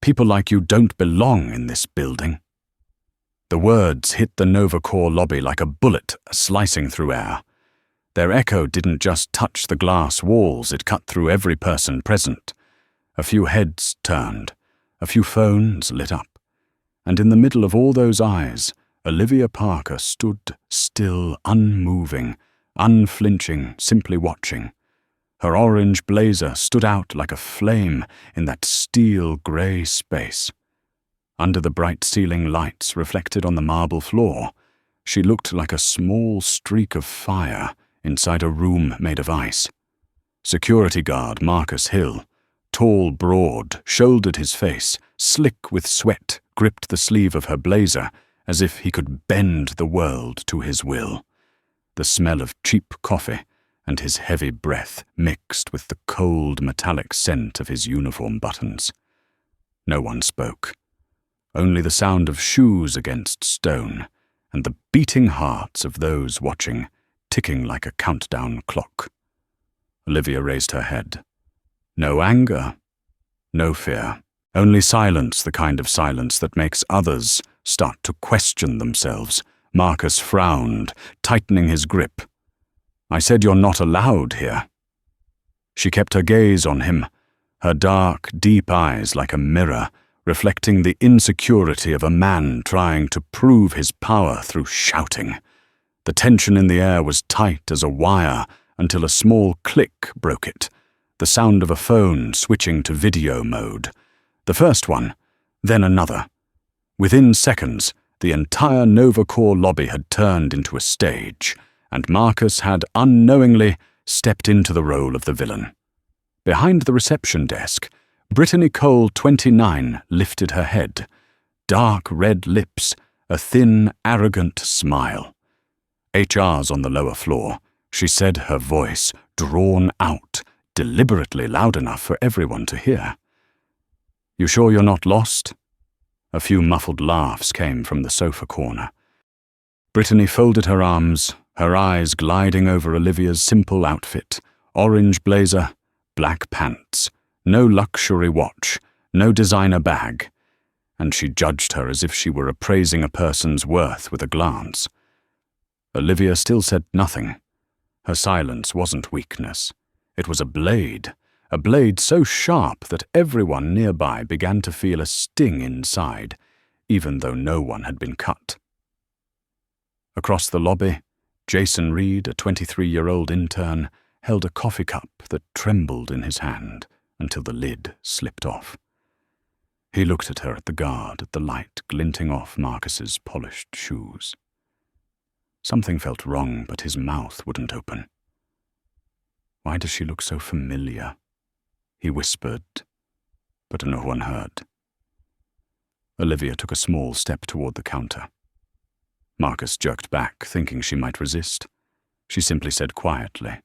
People like you don't belong in this building." The words hit the Nova Corps lobby like a bullet slicing through air. Their echo didn't just touch the glass walls, it cut through every person present. A few heads turned, a few phones lit up, and in the middle of all those eyes, Olivia Parker stood still, unmoving, unflinching, simply watching. Her orange blazer stood out like a flame in that steel-grey space. Under the bright ceiling lights reflected on the marble floor, she looked like a small streak of fire inside a room made of ice. Security guard Marcus Hill, tall, broad, shouldered his face, slick with sweat, gripped the sleeve of her blazer as if he could bend the world to his will. The smell of cheap coffee and his heavy breath mixed with the cold metallic scent of his uniform buttons. No one spoke. Only the sound of shoes against stone and the beating hearts of those watching, ticking like a countdown clock. Olivia raised her head. No anger, no fear, only silence, the kind of silence that makes others start to question themselves. Marcus frowned, tightening his grip. "I said you're not allowed here." She kept her gaze on him, her dark, deep eyes like a mirror, reflecting the insecurity of a man trying to prove his power through shouting. The tension in the air was tight as a wire until a small click broke it, the sound of a phone switching to video mode. The first one, then another. Within seconds, the entire Nova Corps lobby had turned into a stage, and Marcus had unknowingly stepped into the role of the villain. Behind the reception desk, Brittany Cole, 29, lifted her head. Dark red lips, a thin, arrogant smile. "HR's on the lower floor," she said, her voice drawn out, deliberately loud enough for everyone to hear. "You sure you're not lost?" A few muffled laughs came from the sofa corner. Brittany folded her arms, her eyes gliding over Olivia's simple outfit, orange blazer, black pants, no luxury watch, no designer bag, and she judged her as if she were appraising a person's worth with a glance. Olivia still said nothing. Her silence wasn't weakness. It was a blade so sharp that everyone nearby began to feel a sting inside, even though no one had been cut. Across the lobby, Jason Reed, a 23-year-old intern, held a coffee cup that trembled in his hand until the lid slipped off. He looked at her, at the guard, at the light glinting off Marcus's polished shoes. Something felt wrong, but his mouth wouldn't open. "Why does she look so familiar?" he whispered, but no one heard. Olivia took a small step toward the counter. Marcus jerked back, thinking she might resist. She simply said quietly,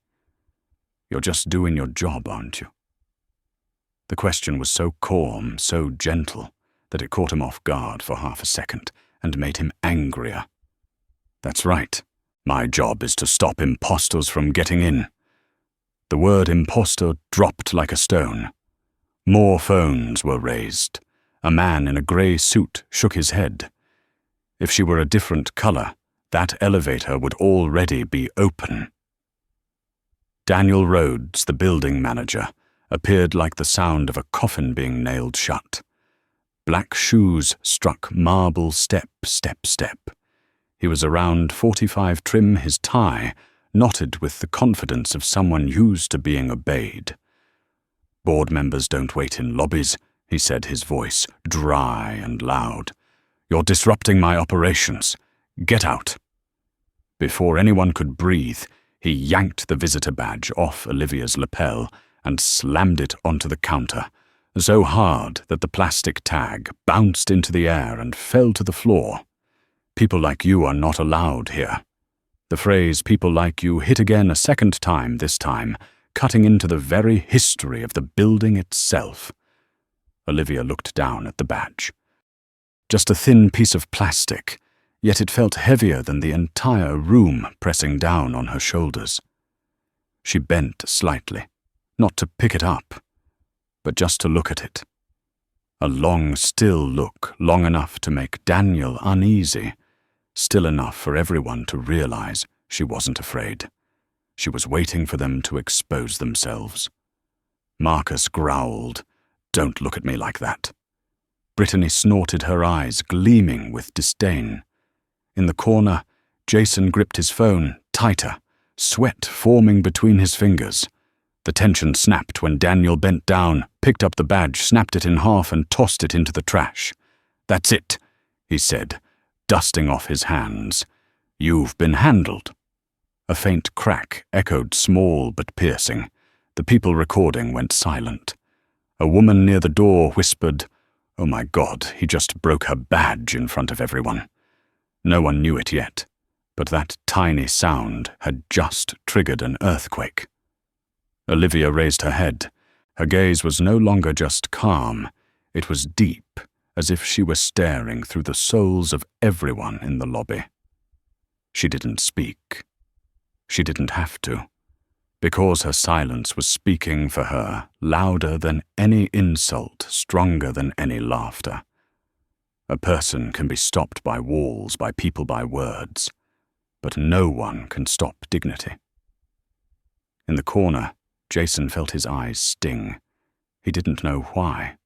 "You're just doing your job, aren't you?" The question was so calm, so gentle, that it caught him off guard for half a second and made him angrier. "That's right. My job is to stop imposters from getting in." The word imposter dropped like a stone. More phones were raised. A man in a grey suit shook his head. If she were a different color, that elevator would already be open. Daniel Rhodes, the building manager, appeared like the sound of a coffin being nailed shut. Black shoes struck marble step, step, step. He was around 45 trim, his tie knotted with the confidence of someone used to being obeyed. "Board members don't wait in lobbies," he said, his voice dry and loud. "You're disrupting my operations. Get out." Before anyone could breathe, he yanked the visitor badge off Olivia's lapel and slammed it onto the counter, so hard that the plastic tag bounced into the air and fell to the floor. "People like you are not allowed here." The phrase "people like you" hit again a second time this time, cutting into the very history of the building itself. Olivia looked down at the badge. Just a thin piece of plastic, yet it felt heavier than the entire room pressing down on her shoulders. She bent slightly, not to pick it up, but just to look at it. A long, still look, long enough to make Daniel uneasy, still enough for everyone to realize she wasn't afraid. She was waiting for them to expose themselves. Marcus growled, "Don't look at me like that." Brittany snorted, her eyes gleaming with disdain. In the corner, Jason gripped his phone tighter, sweat forming between his fingers. The tension snapped when Daniel bent down, picked up the badge, snapped it in half, and tossed it into the trash. "That's it," he said, dusting off his hands. "You've been handled." A faint crack echoed, small but piercing. The people recording went silent. A woman near the door whispered, "Oh my God, he just broke her badge in front of everyone." No one knew it yet, but that tiny sound had just triggered an earthquake. Olivia raised her head. Her gaze was no longer just calm, it was deep, as if she were staring through the souls of everyone in the lobby. She didn't speak. She didn't have to, because her silence was speaking for her, louder than any insult, stronger than any laughter. A person can be stopped by walls, by people, by words, but no one can stop dignity. In the corner, Jason felt his eyes sting. He didn't know why.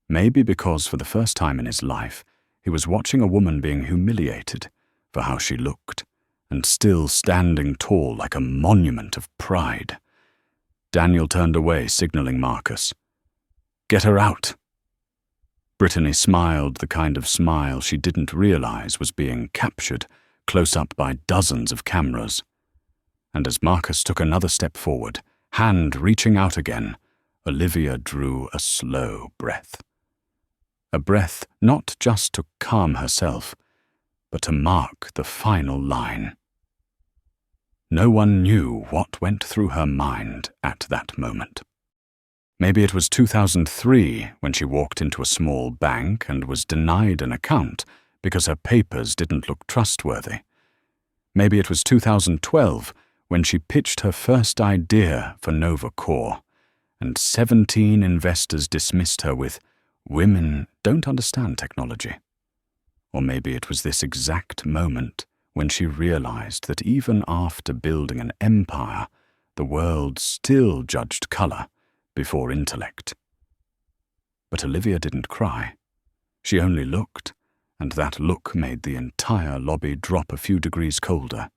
Maybe because for the first time in his life, he was watching a woman being humiliated for how she looked, and still standing tall like a monument of pride. Daniel turned away, signaling Marcus. "Get her out." Brittany smiled, the kind of smile she didn't realize was being captured close up by dozens of cameras. And as Marcus took another step forward, hand reaching out again, Olivia drew a slow breath. A breath not just to calm herself, but to mark the final line. No one knew what went through her mind at that moment. Maybe it was 2003 when she walked into a small bank and was denied an account because her papers didn't look trustworthy. Maybe it was 2012 when she pitched her first idea for NovaCore, and 17 investors dismissed her with, "Women don't understand technology." Or maybe it was this exact moment when she realized that even after building an empire, the world still judged color before intellect. But Olivia didn't cry. She only looked, and that look made the entire lobby drop a few degrees colder.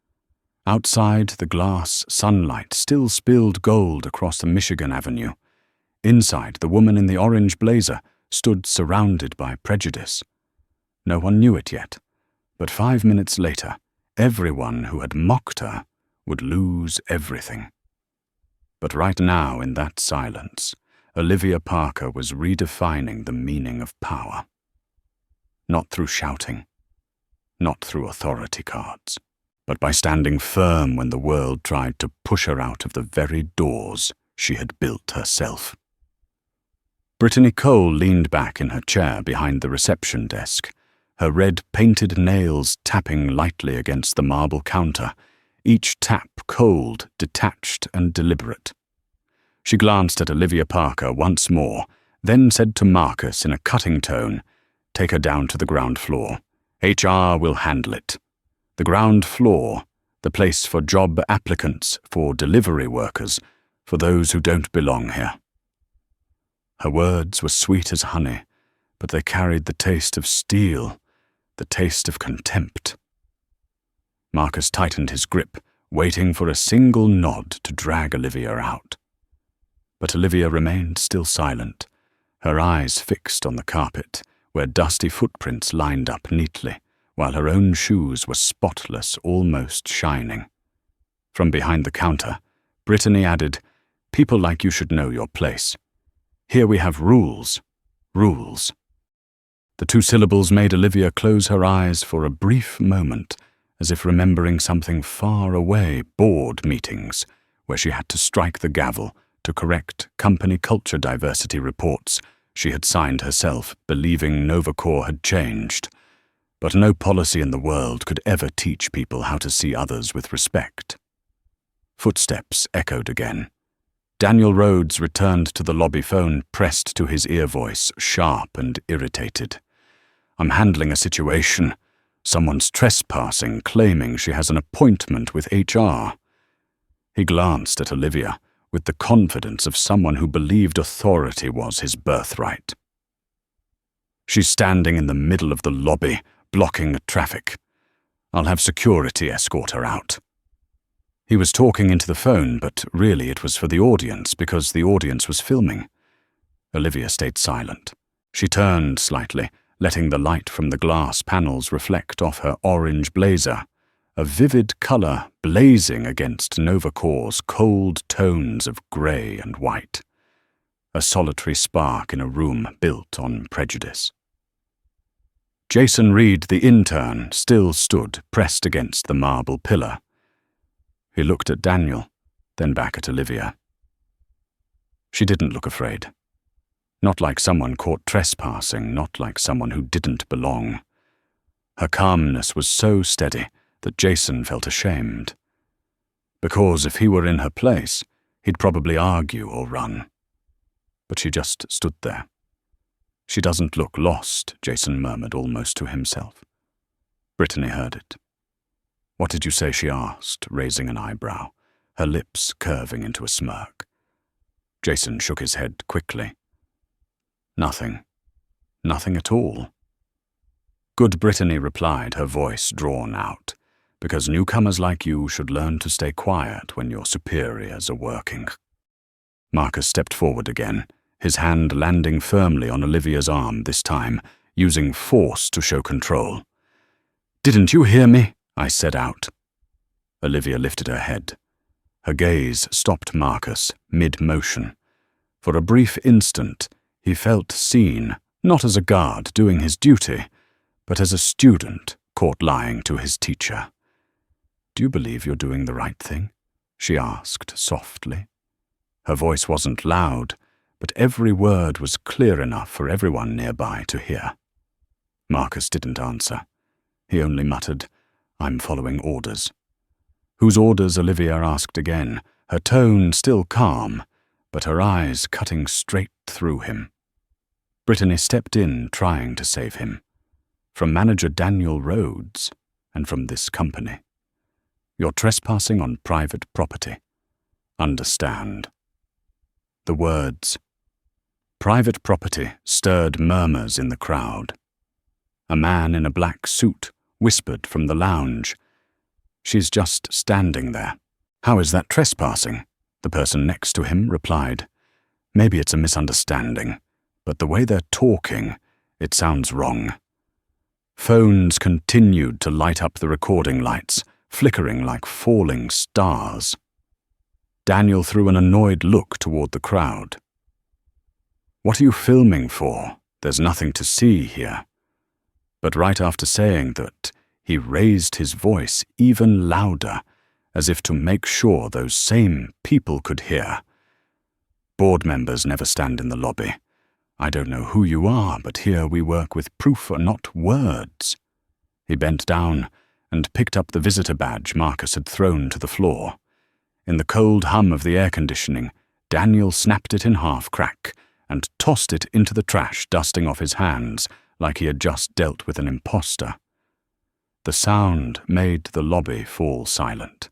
Outside, the glass sunlight still spilled gold across the Michigan Avenue. Inside, the woman in the orange blazer stood surrounded by prejudice. No one knew it yet, but 5 minutes later, everyone who had mocked her would lose everything. But right now, in that silence, Olivia Parker was redefining the meaning of power. Not through shouting, not through authority cards, but by standing firm when the world tried to push her out of the very doors she had built herself. Brittany Cole leaned back in her chair behind the reception desk, her red painted nails tapping lightly against the marble counter, each tap cold, detached, and deliberate. She glanced at Olivia Parker once more, then said to Marcus in a cutting tone, "Take her down to the ground floor. HR will handle it. The ground floor, the place for job applicants, for delivery workers, for those who don't belong here." Her words were sweet as honey, but they carried the taste of steel, the taste of contempt. Marcus tightened his grip, waiting for a single nod to drag Olivia out. But Olivia remained still silent, her eyes fixed on the carpet, where dusty footprints lined up neatly, while her own shoes were spotless, almost shining. From behind the counter, Brittany added, "People like you should know your place. Here we have rules. Rules." The two syllables made Olivia close her eyes for a brief moment, as if remembering something far away, board meetings, where she had to strike the gavel to correct company culture diversity reports she had signed herself, believing NovaCore had changed. But no policy in the world could ever teach people how to see others with respect. Footsteps echoed again. Daniel Rhodes returned to the lobby phone, pressed to his ear, voice sharp and irritated. "I'm handling a situation. Someone's trespassing, claiming she has an appointment with HR." He glanced at Olivia with the confidence of someone who believed authority was his birthright. "She's standing in the middle of the lobby, blocking traffic. I'll have security escort her out." He was talking into the phone, but really it was for the audience because the audience was filming. Olivia stayed silent. She turned slightly, letting the light from the glass panels reflect off her orange blazer, a vivid color blazing against Novacore's cold tones of grey and white, a solitary spark in a room built on prejudice. Jason Reed, the intern, still stood pressed against the marble pillar. He looked at Daniel, then back at Olivia. She didn't look afraid. Not like someone caught trespassing, not like someone who didn't belong. Her calmness was so steady that Jason felt ashamed. Because if he were in her place, he'd probably argue or run. But she just stood there. "She doesn't look lost," Jason murmured almost to himself. Brittany heard it. "What did you say?" she asked, raising an eyebrow, her lips curving into a smirk. Jason shook his head quickly. "Nothing. Nothing at all." "Good," Brittany replied, her voice drawn out, "because newcomers like you should learn to stay quiet when your superiors are working." Marcus stepped forward again, his hand landing firmly on Olivia's arm this time, using force to show control. "Didn't you hear me?" I said out. Olivia lifted her head. Her gaze stopped Marcus mid-motion. For a brief instant, he felt seen, not as a guard doing his duty, but as a student caught lying to his teacher. "Do you believe you're doing the right thing?" she asked softly. Her voice wasn't loud, but every word was clear enough for everyone nearby to hear. Marcus didn't answer. He only muttered, "I'm following orders." "Whose orders?" Olivia asked again, her tone still calm, but her eyes cutting straight through him. Brittany stepped in, trying to save him. "From Manager Daniel Rhodes, and from this company. You're trespassing on private property. Understand." The words, "private property," stirred murmurs in the crowd. A man in a black suit whispered from the lounge, "She's just standing there." "How is that trespassing?" The person next to him replied, "Maybe it's a misunderstanding, but the way they're talking, it sounds wrong." Phones continued to light up the recording lights, flickering like falling stars. Daniel threw an annoyed look toward the crowd. "What are you filming for? There's nothing to see here." But right after saying that, he raised his voice even louder, as if to make sure those same people could hear. "Board members never stand in the lobby. I don't know who you are, but here we work with proof, not words." He bent down and picked up the visitor badge Marcus had thrown to the floor. In the cold hum of the air conditioning, Daniel snapped it in half-crack and tossed it into the trash, dusting off his hands like he had just dealt with an imposter. The sound made the lobby fall silent.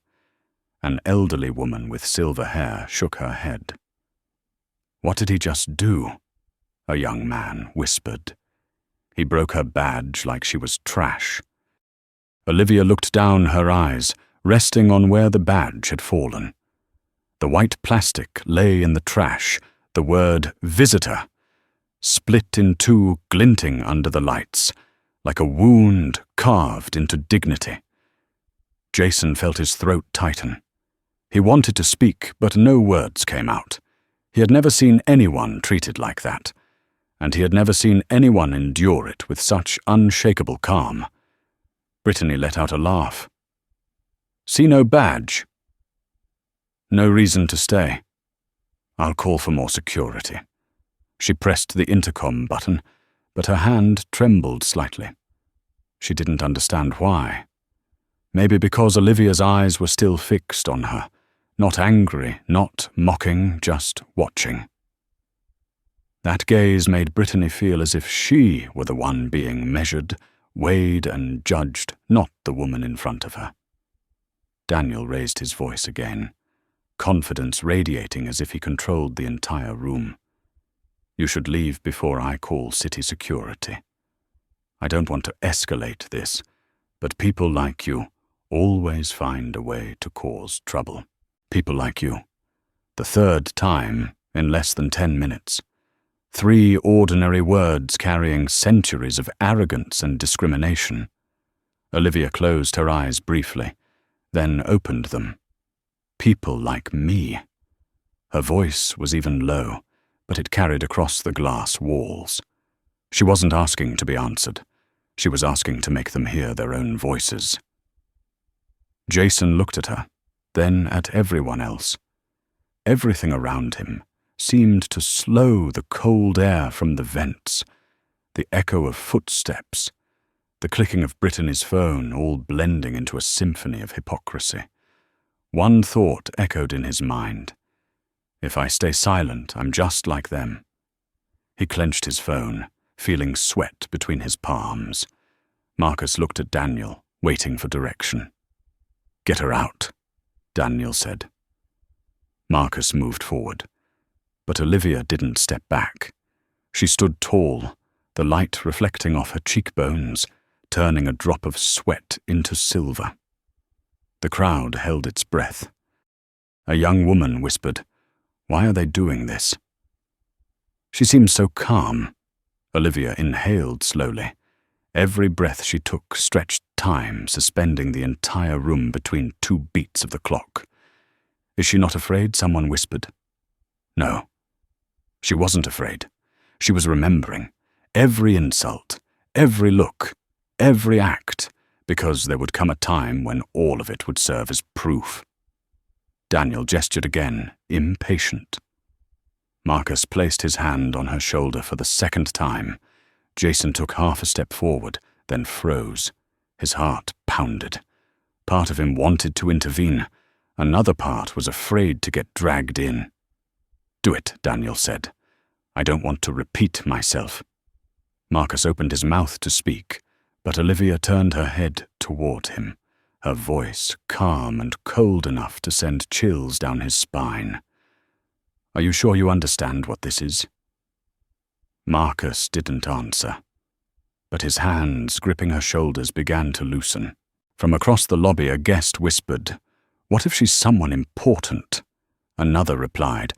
An elderly woman with silver hair shook her head. "What did he just do?" a young man whispered. "He broke her badge like she was trash." Olivia looked down, her eyes resting on where the badge had fallen. The white plastic lay in the trash, the word "visitor" split in two, glinting under the lights, like a wound carved into dignity. Jason felt his throat tighten. He wanted to speak, but no words came out. He had never seen anyone treated like that, and he had never seen anyone endure it with such unshakable calm. Brittany let out a laugh. "See no badge?" "No reason to stay. I'll call for more security." She pressed the intercom button, but her hand trembled slightly. She didn't understand why. Maybe because Olivia's eyes were still fixed on her, Not angry, not mocking, just watching. That gaze made Brittany feel as if she were the one being measured, weighed and judged, not the woman in front of her. Daniel raised his voice again, confidence radiating as if he controlled the entire room. You should leave before I call city security. I don't want to escalate this, but people like you always find a way to cause trouble. People like you. The third time in less than 10 minutes. 3 ordinary words carrying centuries of arrogance and discrimination. Olivia closed her eyes briefly, then opened them. People like me. Her voice was even low, but it carried across the glass walls. She wasn't asking to be answered. She was asking to make them hear their own voices. Jason looked at her, then at everyone else. Everything around him seemed to slow the cold air from the vents, the echo of footsteps, the clicking of Brittany's phone, all blending into a symphony of hypocrisy. One thought echoed in his mind. If I stay silent, I'm just like them. He clenched his phone, feeling sweat between his palms. Marcus looked at Daniel, waiting for direction. Get her out, Daniel said. Marcus moved forward, but Olivia didn't step back. She stood tall, the light reflecting off her cheekbones, turning a drop of sweat into silver. The crowd held its breath. A young woman whispered, "Why are they doing this?" She seemed so calm. Olivia inhaled slowly. Every breath she took stretched time, suspending the entire room between 2 beats of the clock. Is she not afraid? Someone whispered. No. She wasn't afraid. She was remembering every insult, every look, every act, because there would come a time when all of it would serve as proof. Daniel gestured again, impatient. Marcus placed his hand on her shoulder for the second time. Jason took half a step forward, then froze. His heart pounded. Part of him wanted to intervene. Another part was afraid to get dragged in. Do it, Daniel said. I don't want to repeat myself. Marcus opened his mouth to speak, but Olivia turned her head toward him, her voice calm and cold enough to send chills down his spine. Are you sure you understand what this is? Marcus didn't answer, but his hands gripping her shoulders began to loosen. From across the lobby a guest whispered, "What if she's someone important?" Another replied,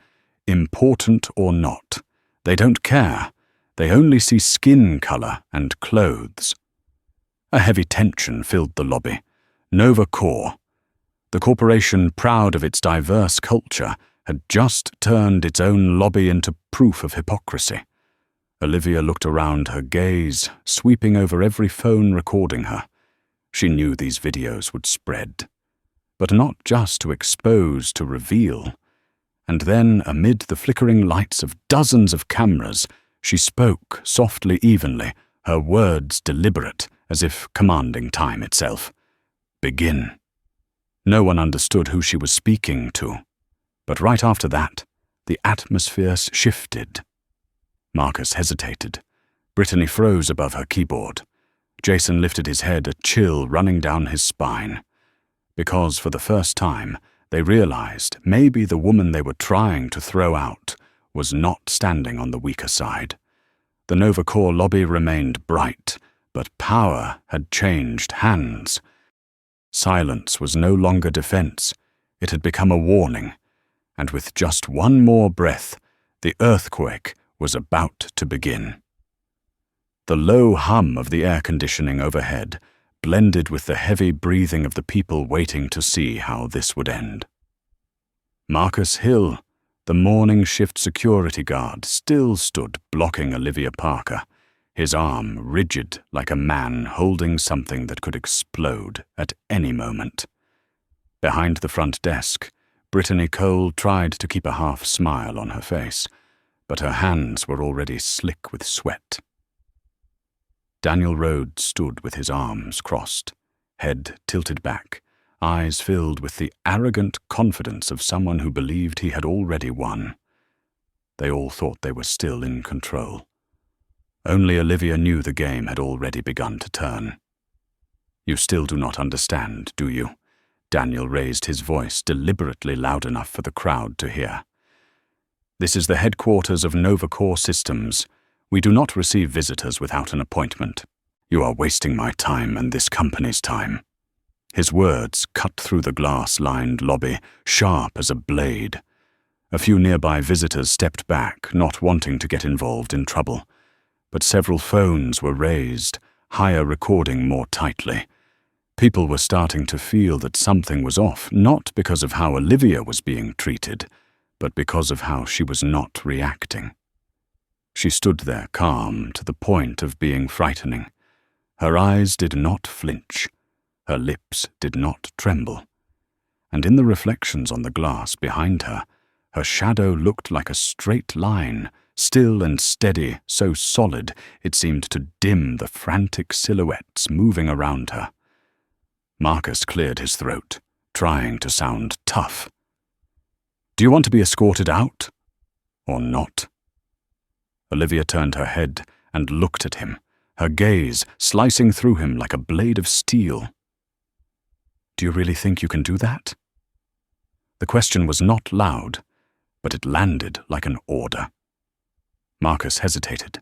"Important or not, they don't care. They only see skin color and clothes." A heavy tension filled the lobby. Nova Corps, the corporation proud of its diverse culture, had just turned its own lobby into proof of hypocrisy. Olivia looked around, her gaze sweeping over every phone recording her. She knew these videos would spread, but not just to expose, to reveal. And then, amid the flickering lights of dozens of cameras, she spoke softly, evenly, her words deliberate, as if commanding time itself. Begin. No one understood who she was speaking to, but right after that, the atmosphere shifted. Marcus hesitated. Brittany froze above her keyboard. Jason lifted his head, a chill running down his spine. Because for the first time, they realized maybe the woman they were trying to throw out was not standing on the weaker side. The Nova Corps lobby remained bright, but power had changed hands. Silence was no longer defense. It had become a warning. And with just one more breath, the earthquake was about to begin. The low hum of the air conditioning overhead blended with the heavy breathing of the people waiting to see how this would end. Marcus Hill, the morning shift security guard, still stood blocking Olivia Parker, his arm rigid like a man holding something that could explode at any moment. Behind the front desk, Brittany Cole tried to keep a half smile on her face, but her hands were already slick with sweat. Daniel Rhodes stood with his arms crossed, head tilted back, eyes filled with the arrogant confidence of someone who believed he had already won. They all thought they were still in control. Only Olivia knew the game had already begun to turn. "You still do not understand, do you?" Daniel raised his voice deliberately loud enough for the crowd to hear. "This is the headquarters of Novacore Systems. We do not receive visitors without an appointment. You are wasting my time and this company's time." His words cut through the glass-lined lobby, sharp as a blade. A few nearby visitors stepped back, not wanting to get involved in trouble. But several phones were raised, higher recording more tightly. People were starting to feel that something was off, not because of how Olivia was being treated, but because of how she was not reacting. She stood there calm to the point of being frightening. Her eyes did not flinch. Her lips did not tremble. And in the reflections on the glass behind her, her shadow looked like a straight line, still and steady, so solid it seemed to dim the frantic silhouettes moving around her. Marcus cleared his throat, trying to sound tough. "Do you want to be escorted out? Or not?" Olivia turned her head and looked at him, her gaze slicing through him like a blade of steel. "Do you really think you can do that?" The question was not loud, but it landed like an order. Marcus hesitated.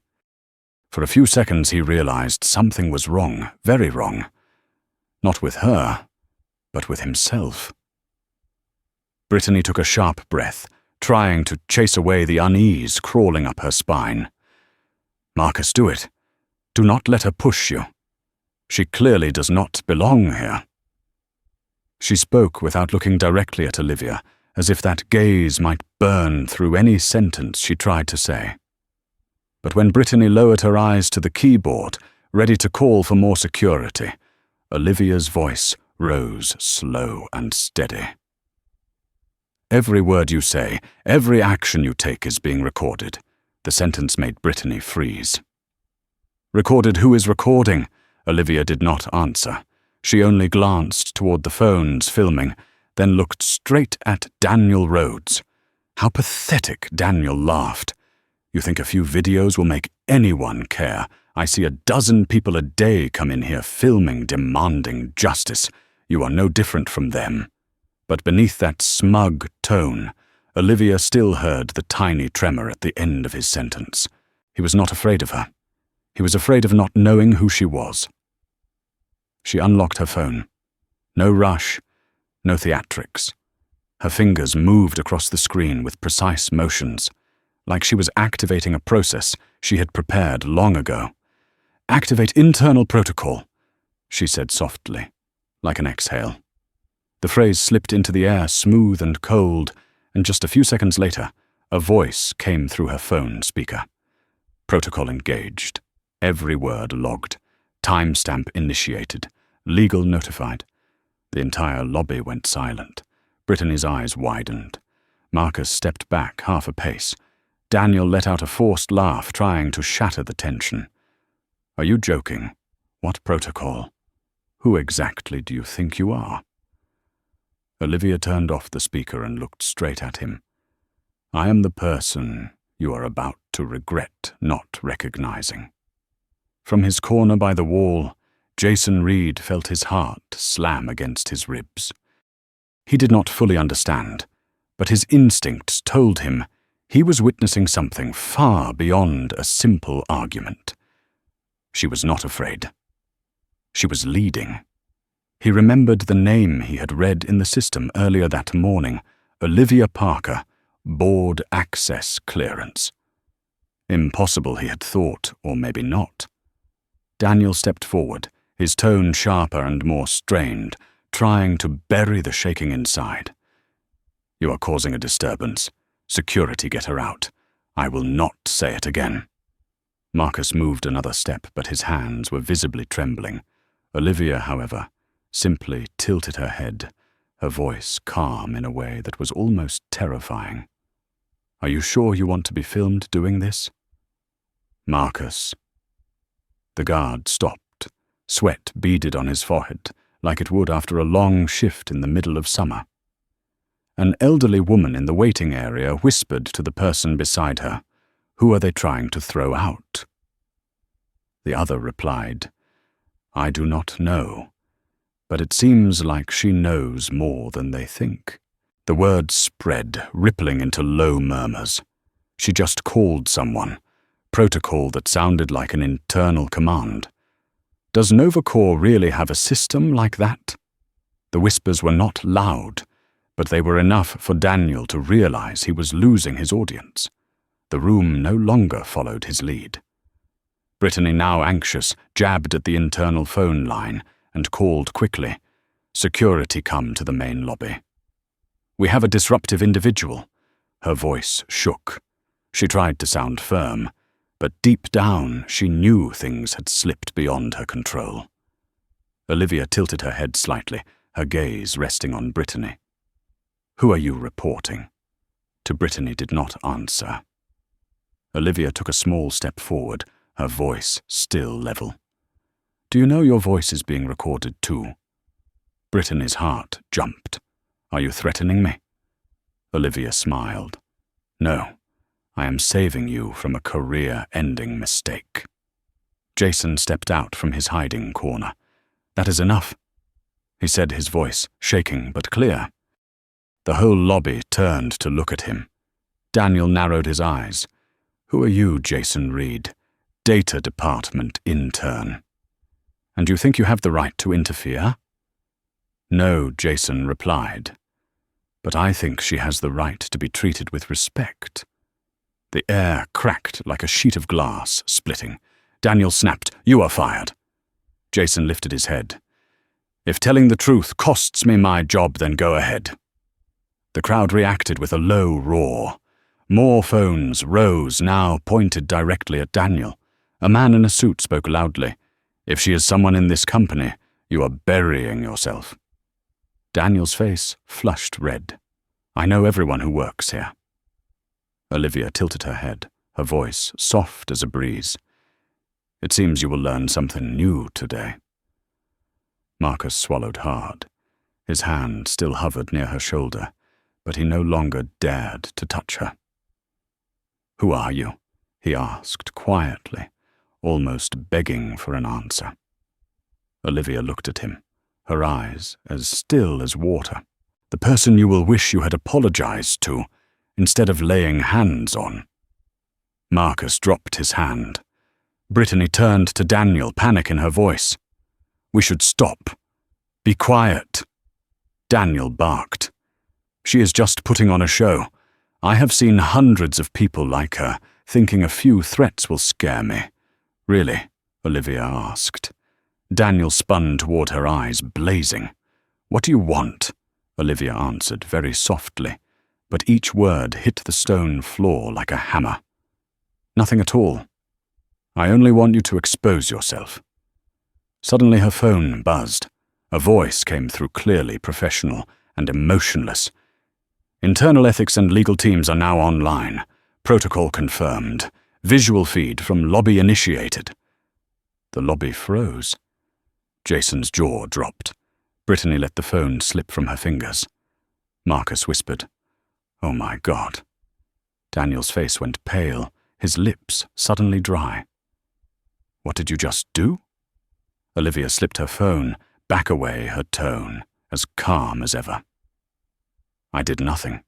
For a few seconds he realized something was wrong, very wrong. Not with her, but with himself. Brittany took a sharp breath, trying to chase away the unease crawling up her spine. "Marcus, do it. Do not let her push you. She clearly does not belong here." She spoke without looking directly at Olivia, as if that gaze might burn through any sentence she tried to say. But when Brittany lowered her eyes to the keyboard, ready to call for more security, Olivia's voice rose slow and steady. "Every word you say, every action you take is being recorded." The sentence made Brittany freeze. "Recorded? Who is recording?" Olivia did not answer. She only glanced toward the phones filming, then looked straight at Daniel Rhodes. How pathetic, Daniel laughed. "You think a few videos will make anyone care? I see a dozen people a day come in here filming, demanding justice. You are no different from them." But beneath that smug tone, Olivia still heard the tiny tremor at the end of his sentence. He was not afraid of her. He was afraid of not knowing who she was. She unlocked her phone. No rush, no theatrics. Her fingers moved across the screen with precise motions, like she was activating a process she had prepared long ago. "Activate internal protocol," she said softly, like an exhale. The phrase slipped into the air smooth and cold, and just a few seconds later, a voice came through her phone speaker. Protocol engaged. Every word logged. Timestamp initiated. Legal notified. The entire lobby went silent. Brittany's eyes widened. Marcus stepped back half a pace. Daniel let out a forced laugh, trying to shatter the tension. "Are you joking? What protocol? Who exactly do you think you are?" Olivia turned off the speaker and looked straight at him. "I am the person you are about to regret not recognizing." From his corner by the wall, Jason Reed felt his heart slam against his ribs. He did not fully understand, but his instincts told him he was witnessing something far beyond a simple argument. She was not afraid. She was leading. He remembered the name he had read in the system earlier that morning, Olivia Parker, board access clearance. Impossible, he had thought, or maybe not. Daniel stepped forward, his tone sharper and more strained, trying to bury the shaking inside. "You are causing a disturbance. Security, get her out. I will not say it again." Marcus moved another step, but his hands were visibly trembling. Olivia, however, simply tilted her head, her voice calm in a way that was almost terrifying. "Are you sure you want to be filmed doing this?" "Marcus." The guard stopped, sweat beaded on his forehead, like it would after a long shift in the middle of summer. An elderly woman in the waiting area whispered to the person beside her, "Who are they trying to throw out?" The other replied, "I do not know, but it seems like she knows more than they think." The words spread, rippling into low murmurs. She just called someone, protocol that sounded like an internal command. Does Novacore really have a system like that? The whispers were not loud, but they were enough for Daniel to realize he was losing his audience. The room no longer followed his lead. Brittany, now anxious, jabbed at the internal phone line and called quickly, "Security, come to the main lobby." "We have a disruptive individual." Her voice shook. She tried to sound firm, but deep down she knew things had slipped beyond her control. Olivia tilted her head slightly, her gaze resting on Brittany. "Who are you reporting?" To Brittany did not answer. Olivia took a small step forward, her voice still level. "Do you know your voice is being recorded too?" Brittany's heart jumped. "Are you threatening me?" Olivia smiled. "No. I am saving you from a career-ending mistake." Jason stepped out from his hiding corner. "That is enough," he said, his voice shaking but clear. The whole lobby turned to look at him. Daniel narrowed his eyes. "Who are you, Jason Reed? Data Department intern. And you think you have the right to interfere?" "No," Jason replied. "But I think she has the right to be treated with respect." The air cracked like a sheet of glass, splitting. Daniel snapped, "You are fired." Jason lifted his head. "If telling the truth costs me my job, then go ahead." The crowd reacted with a low roar. More phones rose, now pointed directly at Daniel. A man in a suit spoke loudly. "If she is someone in this company, you are burying yourself." Daniel's face flushed red. "I know everyone who works here." Olivia tilted her head, her voice soft as a breeze. "It seems you will learn something new today." Marcus swallowed hard. His hand still hovered near her shoulder, but he no longer dared to touch her. "Who are you?" he asked quietly, almost begging for an answer. Olivia looked at him, her eyes as still as water. "The person you will wish you had apologized to, instead of laying hands on." Marcus dropped his hand. Brittany turned to Daniel, panic in her voice. "We should stop. Be quiet." Daniel barked. "She is just putting on a show. I have seen hundreds of people like her, thinking a few threats will scare me." "Really?" Olivia asked. Daniel spun toward her, eyes blazing. "What do you want?" Olivia answered very softly, but each word hit the stone floor like a hammer. "Nothing at all. I only want you to expose yourself." Suddenly her phone buzzed. A voice came through, clearly professional and emotionless. "Internal ethics and legal teams are now online. Protocol confirmed. Visual feed from lobby initiated." The lobby froze. Jason's jaw dropped. Brittany let the phone slip from her fingers. Marcus whispered, "Oh my God." Daniel's face went pale, his lips suddenly dry. "What did you just do?" Olivia slipped her phone, back away, her tone as calm as ever. "I did nothing.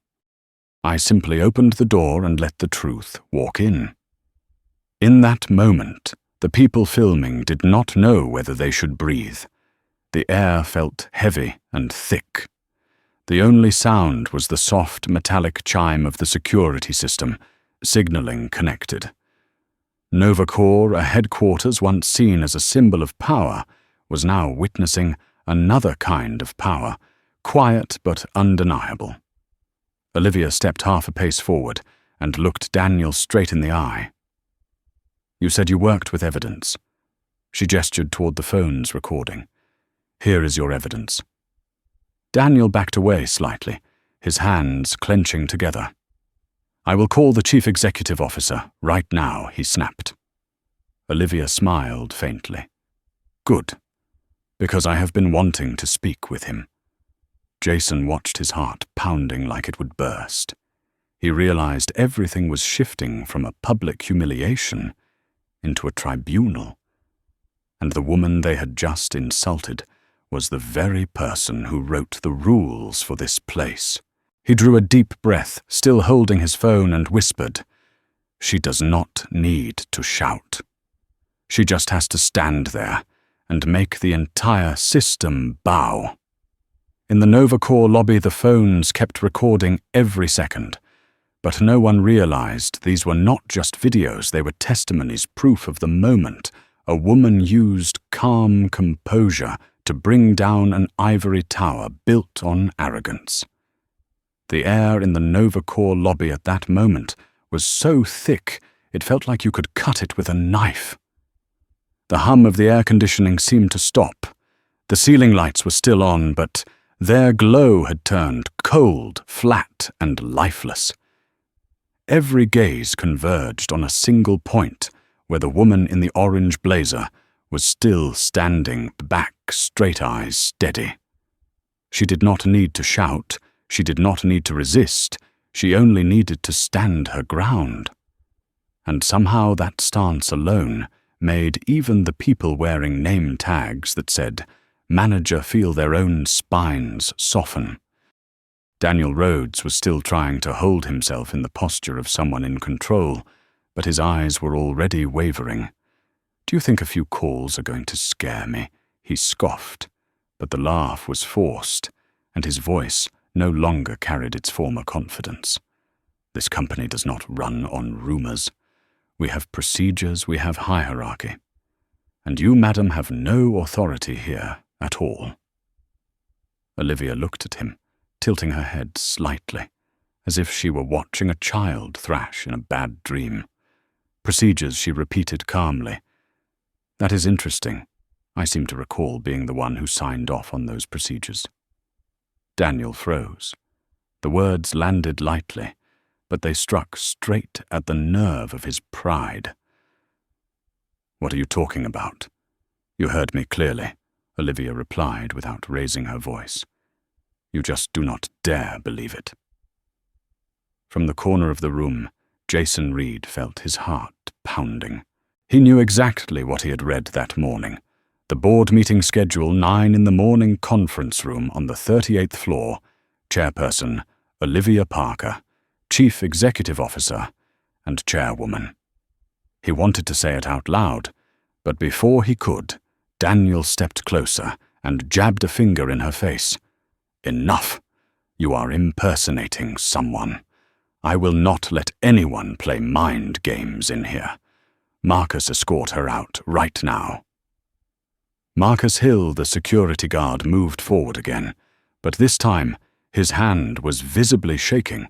I simply opened the door and let the truth walk in." In that moment, the people filming did not know whether they should breathe. The air felt heavy and thick. The only sound was the soft metallic chime of the security system, signaling connected. Novacore, a headquarters once seen as a symbol of power, was now witnessing another kind of power, quiet but undeniable. Olivia stepped half a pace forward and looked Daniel straight in the eye. "You said you worked with evidence." She gestured toward the phone's recording. "Here is your evidence." Daniel backed away slightly, his hands clenching together. "I will call the chief executive officer right now," he snapped. Olivia smiled faintly. "Good." Because I have been wanting to speak with him. Jason watched his heart pounding like it would burst. He realized everything was shifting from a public humiliation into a tribunal. And the woman they had just insulted was the very person who wrote the rules for this place. He drew a deep breath, still holding his phone, and whispered, "She does not need to shout. She just has to stand there and make the entire system bow." In the NovaCore lobby, the phones kept recording every second, but no one realized these were not just videos, they were testimonies, proof of the moment a woman used calm composure to bring down an ivory tower built on arrogance. The air in the NovaCore lobby at that moment was so thick it felt like you could cut it with a knife. The hum of the air conditioning seemed to stop. The ceiling lights were still on, but their glow had turned cold, flat, and lifeless. Every gaze converged on a single point where the woman in the orange blazer was still standing back, straight eyes steady. She did not need to shout, she did not need to resist, she only needed to stand her ground. And somehow that stance alone made even the people wearing name tags that said, "Manager," feel their own spines soften. Daniel Rhodes was still trying to hold himself in the posture of someone in control, but his eyes were already wavering. "Do you think a few calls are going to scare me?" he scoffed, but the laugh was forced, and his voice no longer carried its former confidence. "This company does not run on rumors. We have procedures, we have hierarchy. And you, madam, have no authority here at all." Olivia looked at him, tilting her head slightly, as if she were watching a child thrash in a bad dream. "Procedures," she repeated calmly. "That is interesting. I seem to recall being the one who signed off on those procedures." Daniel froze. The words landed lightly, but they struck straight at the nerve of his pride. "What are you talking about?" "You heard me clearly," Olivia replied without raising her voice. "You just do not dare believe it." From the corner of the room, Jason Reed felt his heart pounding. He knew exactly what he had read that morning. The board meeting schedule, 9 in the morning, conference room on the 38th floor, chairperson Olivia Parker, chief executive officer, and chairwoman. He wanted to say it out loud, but before he could, Daniel stepped closer and jabbed a finger in her face. "Enough! You are impersonating someone. I will not let anyone play mind games in here. Marcus, escort her out right now." Marcus Hill, the security guard, moved forward again, but this time his hand was visibly shaking.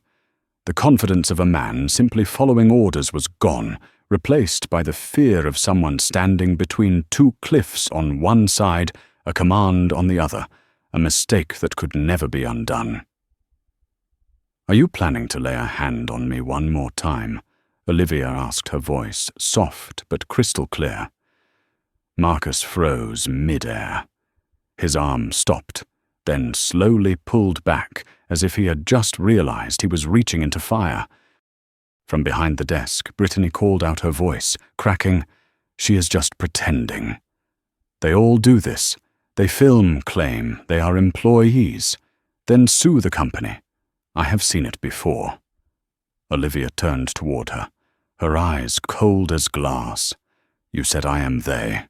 The confidence of a man simply following orders was gone, replaced by the fear of someone standing between two cliffs on one side, a command on the other, a mistake that could never be undone. "Are you planning to lay a hand on me one more time?" Olivia asked, her voice soft but crystal clear. Marcus froze mid-air. His arm stopped, then slowly pulled back as if he had just realized he was reaching into fire. From behind the desk, Brittany called out her voice, cracking, "She is just pretending. They all do this. They film, claim they are employees, then sue the company. I have seen it before." Olivia turned toward her, her eyes cold as glass. "You said I am they.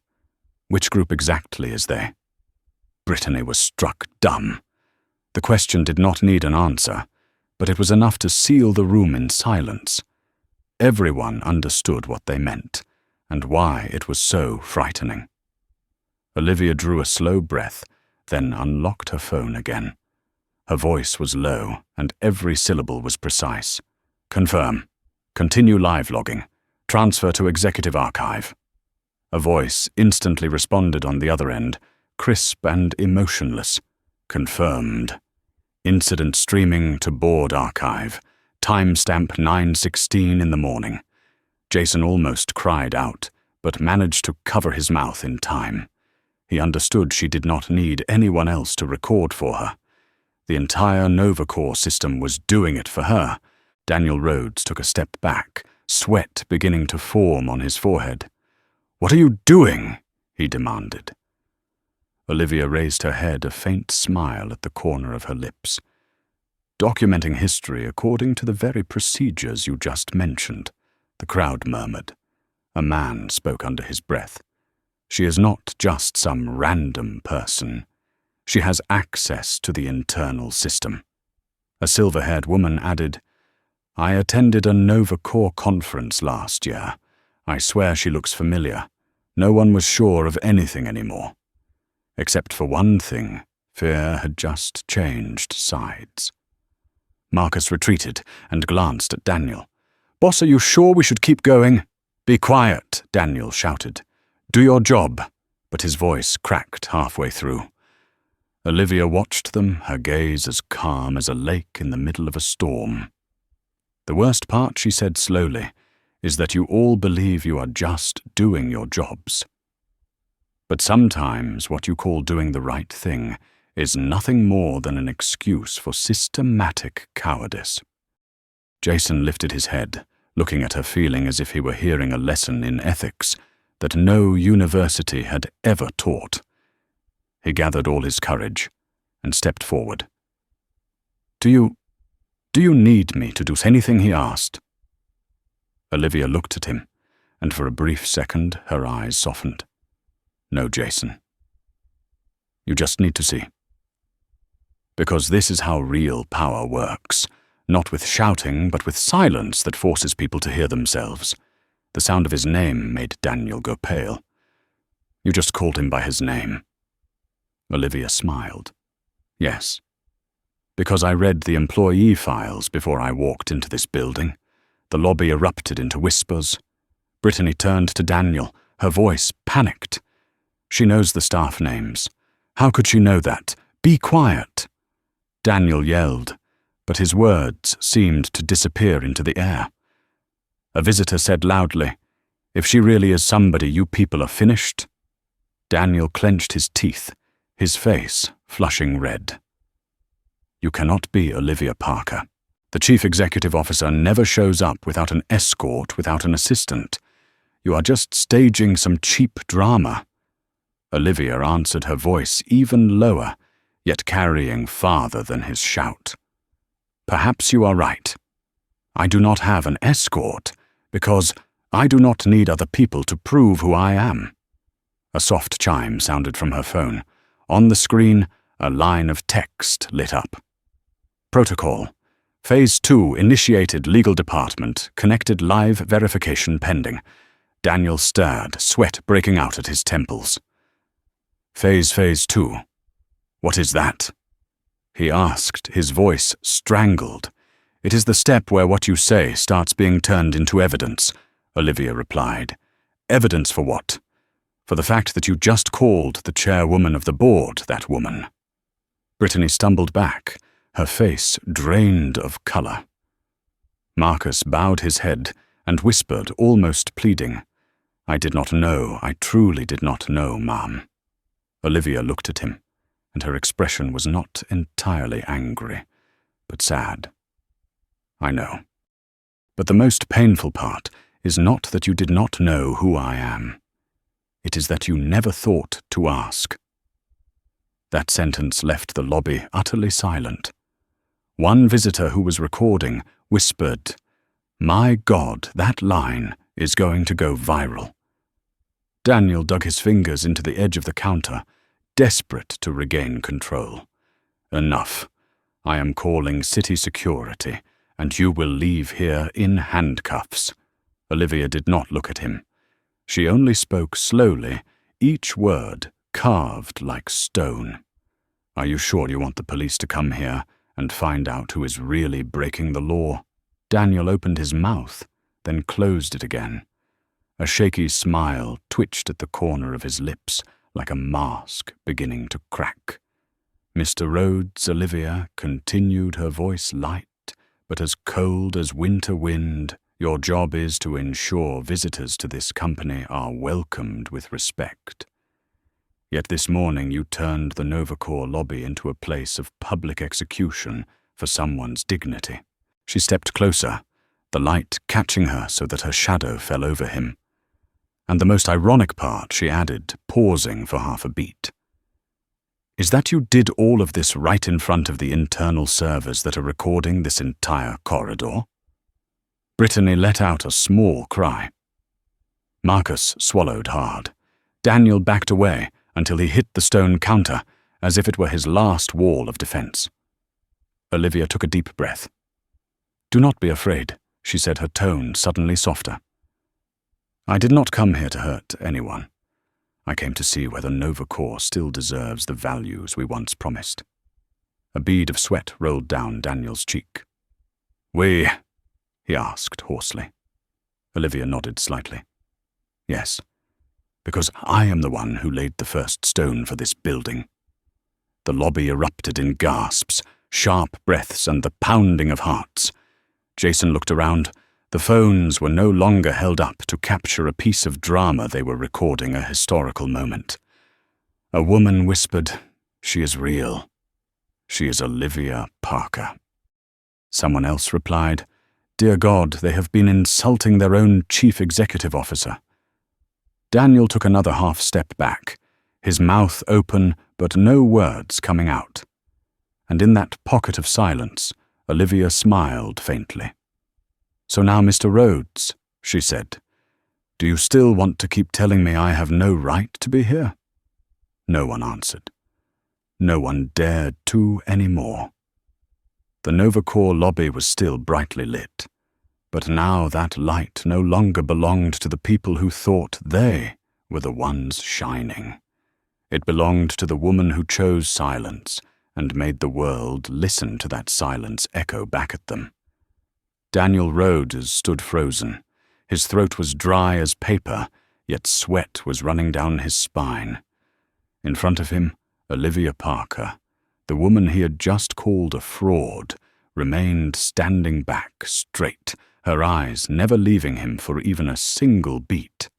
Which group exactly is they?" Brittany was struck dumb. The question did not need an answer, but it was enough to seal the room in silence. Everyone understood what they meant, and why it was so frightening. Olivia drew a slow breath, then unlocked her phone again. Her voice was low, and every syllable was precise. "Confirm. Continue live logging. Transfer to executive archive." A voice instantly responded on the other end, crisp and emotionless. "Confirmed. Incident streaming to board archive. Timestamp 9:16 in the morning." Jason almost cried out, but managed to cover his mouth in time. He understood she did not need anyone else to record for her. The entire NovaCore system was doing it for her. Daniel Rhodes took a step back, sweat beginning to form on his forehead. "What are you doing?" he demanded. Olivia raised her head, a faint smile at the corner of her lips. "Documenting history according to the very procedures you just mentioned," the crowd murmured. A man spoke under his breath. "She is not just some random person. She has access to the internal system." A silver-haired woman added, "I attended a NovaCore conference last year. I swear she looks familiar. No one was sure of anything anymore. Except for one thing, fear had just changed sides." Marcus retreated and glanced at Daniel. "Boss, are you sure we should keep going?" "Be quiet," Daniel shouted. "Do your job," but his voice cracked halfway through. Olivia watched them, her gaze as calm as a lake in the middle of a storm. "The worst part," she said slowly, "is that you all believe you are just doing your jobs. But sometimes what you call doing the right thing is nothing more than an excuse for systematic cowardice." Jason lifted his head, looking at her, feeling as if he were hearing a lesson in ethics that no university had ever taught. He gathered all his courage and stepped forward. Do you need me to do anything?" he asked. Olivia looked at him, and for a brief second her eyes softened. "No, Jason. You just need to see. Because this is how real power works, not with shouting, but with silence that forces people to hear themselves." The sound of his name made Daniel go pale. "You just called him by his name." Olivia smiled. "Yes. Because I read the employee files before I walked into this building." The lobby erupted into whispers. Brittany turned to Daniel, her voice panicked. "She knows the staff names. How could she know that? Be quiet!" Daniel yelled, but his words seemed to disappear into the air. A visitor said loudly, "If she really is somebody, you people are finished." Daniel clenched his teeth, his face flushing red. "You cannot be Olivia Parker. The chief executive officer never shows up without an escort, without an assistant. You are just staging some cheap drama." Olivia answered, her voice even lower, yet carrying farther than his shout. "Perhaps you are right. I do not have an escort, because I do not need other people to prove who I am." A soft chime sounded from her phone. On the screen, a line of text lit up. "Protocol. Phase 2 initiated legal department, connected live verification pending." Daniel stirred, sweat breaking out at his temples. Phase 2. What is that?" he asked, his voice strangled. "It is the step where what you say starts being turned into evidence," Olivia replied. "Evidence for what? For the fact that you just called the chairwoman of the board that woman." Brittany stumbled back, her face drained of color. Marcus bowed his head and whispered, almost pleading, "I did not know, I truly did not know, ma'am." Olivia looked at him, and her expression was not entirely angry, but sad. "I know. But the most painful part is not that you did not know who I am. It is that you never thought to ask." That sentence left the lobby utterly silent. One visitor who was recording whispered, "My God, that line is going to go viral." Daniel dug his fingers into the edge of the counter, desperate to regain control. "Enough. I am calling city security, and you will leave here in handcuffs." Olivia did not look at him. She only spoke slowly, each word carved like stone. "Are you sure you want the police to come here and find out who is really breaking the law?" Daniel opened his mouth, then closed it again. A shaky smile twitched at the corner of his lips, like a mask beginning to crack. "Mr. Rhodes, Olivia," continued, her voice light, but as cold as winter wind, "your job is to ensure visitors to this company are welcomed with respect. Yet this morning you turned the Novacor lobby into a place of public execution for someone's dignity. She stepped closer, the light catching her so that her shadow fell over him. And the most ironic part, she added, pausing for half a beat, is that you did all of this right in front of the internal servers that are recording this entire corridor. Brittany let out a small cry. Marcus swallowed hard. Daniel backed away until he hit the stone counter as if it were his last wall of defense. Olivia took a deep breath. "Do not be afraid," she said, her tone suddenly softer. "I did not come here to hurt anyone. I came to see whether Novacor still deserves the values we once promised." A bead of sweat rolled down Daniel's cheek. "We?" he asked hoarsely. Olivia nodded slightly. "Yes, because I am the one who laid the first stone for this building." The lobby erupted in gasps, sharp breaths, and the pounding of hearts. Jason looked around. The phones were no longer held up to capture a piece of drama. They were recording a historical moment. A woman whispered, "She is real. She is Olivia Parker." Someone else replied, "Dear God, they have been insulting their own chief executive officer." Daniel took another half step back, his mouth open but no words coming out. And in that pocket of silence, Olivia smiled faintly. "So now, Mr. Rhodes," she said, "do you still want to keep telling me I have no right to be here?" No one answered. No one dared to anymore. The Novacor lobby was still brightly lit, but now that light no longer belonged to the people who thought they were the ones shining. It belonged to the woman who chose silence and made the world listen to that silence echo back at them. Daniel Rhodes stood frozen. His throat was dry as paper, yet sweat was running down his spine. In front of him, Olivia Parker, the woman he had just called a fraud, remained standing back straight, her eyes never leaving him for even a single beat.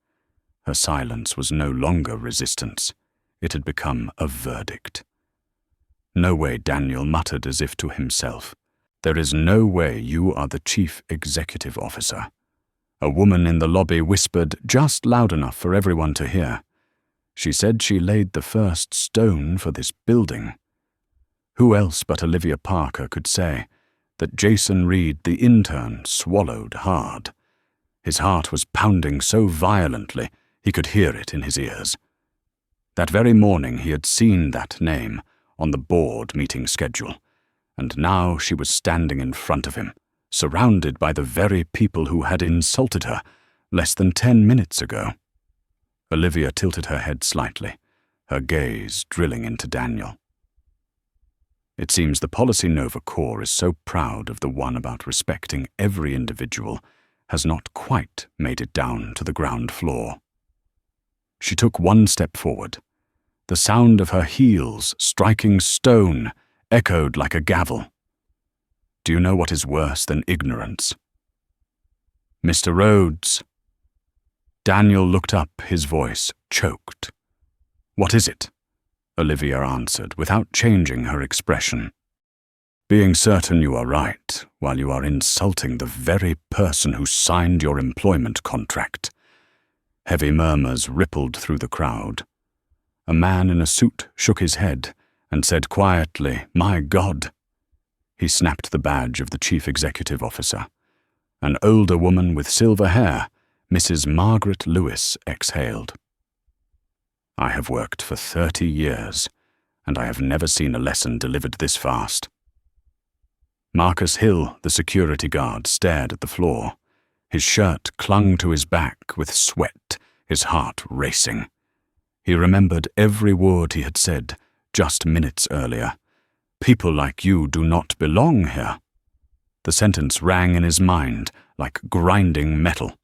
Her silence was no longer resistance. It had become a verdict. "No way," Daniel muttered as if to himself. "There is no way you are the chief executive officer." A woman in the lobby whispered just loud enough for everyone to hear. She said she laid the first stone for this building. Who else but Olivia Parker could say that Jason Reed, the intern, swallowed hard? His heart was pounding so violently he could hear it in his ears. That very morning he had seen that name on the board meeting schedule, and now she was standing in front of him, surrounded by the very people who had insulted her less than 10 minutes ago. Olivia tilted her head slightly, her gaze drilling into Daniel. It seems the policy Novacor is so proud of, the one about respecting every individual, has not quite made it down to the ground floor. She took one step forward. The sound of her heels striking stone echoed like a gavel. "Do you know what is worse than ignorance?" "Mr. Rhodes." Daniel looked up, his voice choked. "What is it?" Olivia answered, without changing her expression. "Being certain you are right, while you are insulting the very person who signed your employment contract." Heavy murmurs rippled through the crowd. A man in a suit shook his head and said quietly, "My God." He snapped the badge of the chief executive officer. An older woman with silver hair, Mrs. Margaret Lewis, exhaled. "I have worked for 30 years, and I have never seen a lesson delivered this fast." Marcus Hill, the security guard, stared at the floor. His shirt clung to his back with sweat, his heart racing. He remembered every word he had said just minutes earlier. "People like you do not belong here." The sentence rang in his mind like grinding metal.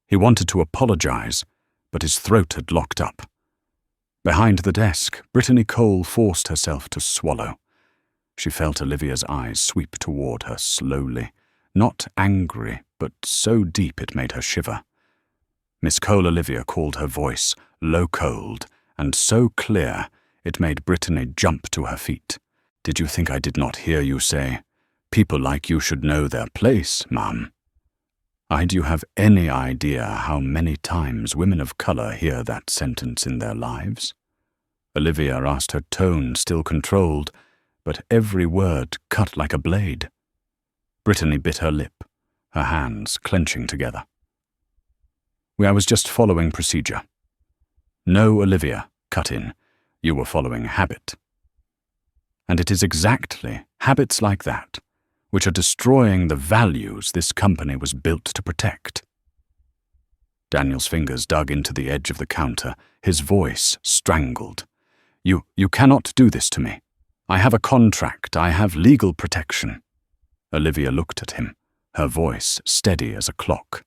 He wanted to apologize, but his throat had locked up. Behind the desk, Brittany Cole forced herself to swallow. She felt Olivia's eyes sweep toward her slowly, not angry, but so deep it made her shiver. Miss Cole Olivia called her voice low-cold and so clear it made Brittany jump to her feet. "Did you think I did not hear you say, 'People like you should know their place, ma'am'? Do you have any idea how many times women of color hear that sentence in their lives?" Olivia asked, her tone still controlled, but every word cut like a blade. Brittany bit her lip, her hands clenching together. "I was just following procedure." "No, Olivia," cut in. "You were following habit. And it is exactly habits like that which are destroying the values this company was built to protect." Daniel's fingers dug into the edge of the counter, his voice strangled. You cannot do this to me. I have a contract. I have legal protection." Olivia looked at him, her voice steady as a clock.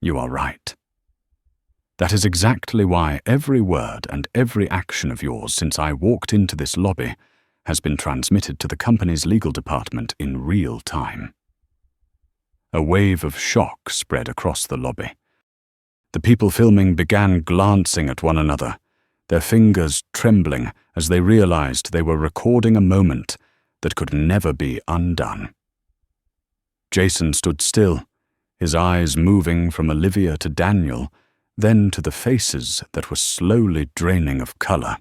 "You are right. That is exactly why every word and every action of yours since I walked into this lobby has been transmitted to the company's legal department in real time." A wave of shock spread across the lobby. The people filming began glancing at one another, their fingers trembling as they realized they were recording a moment that could never be undone. Jason stood still, his eyes moving from Olivia to Daniel, then to the faces that were slowly draining of color.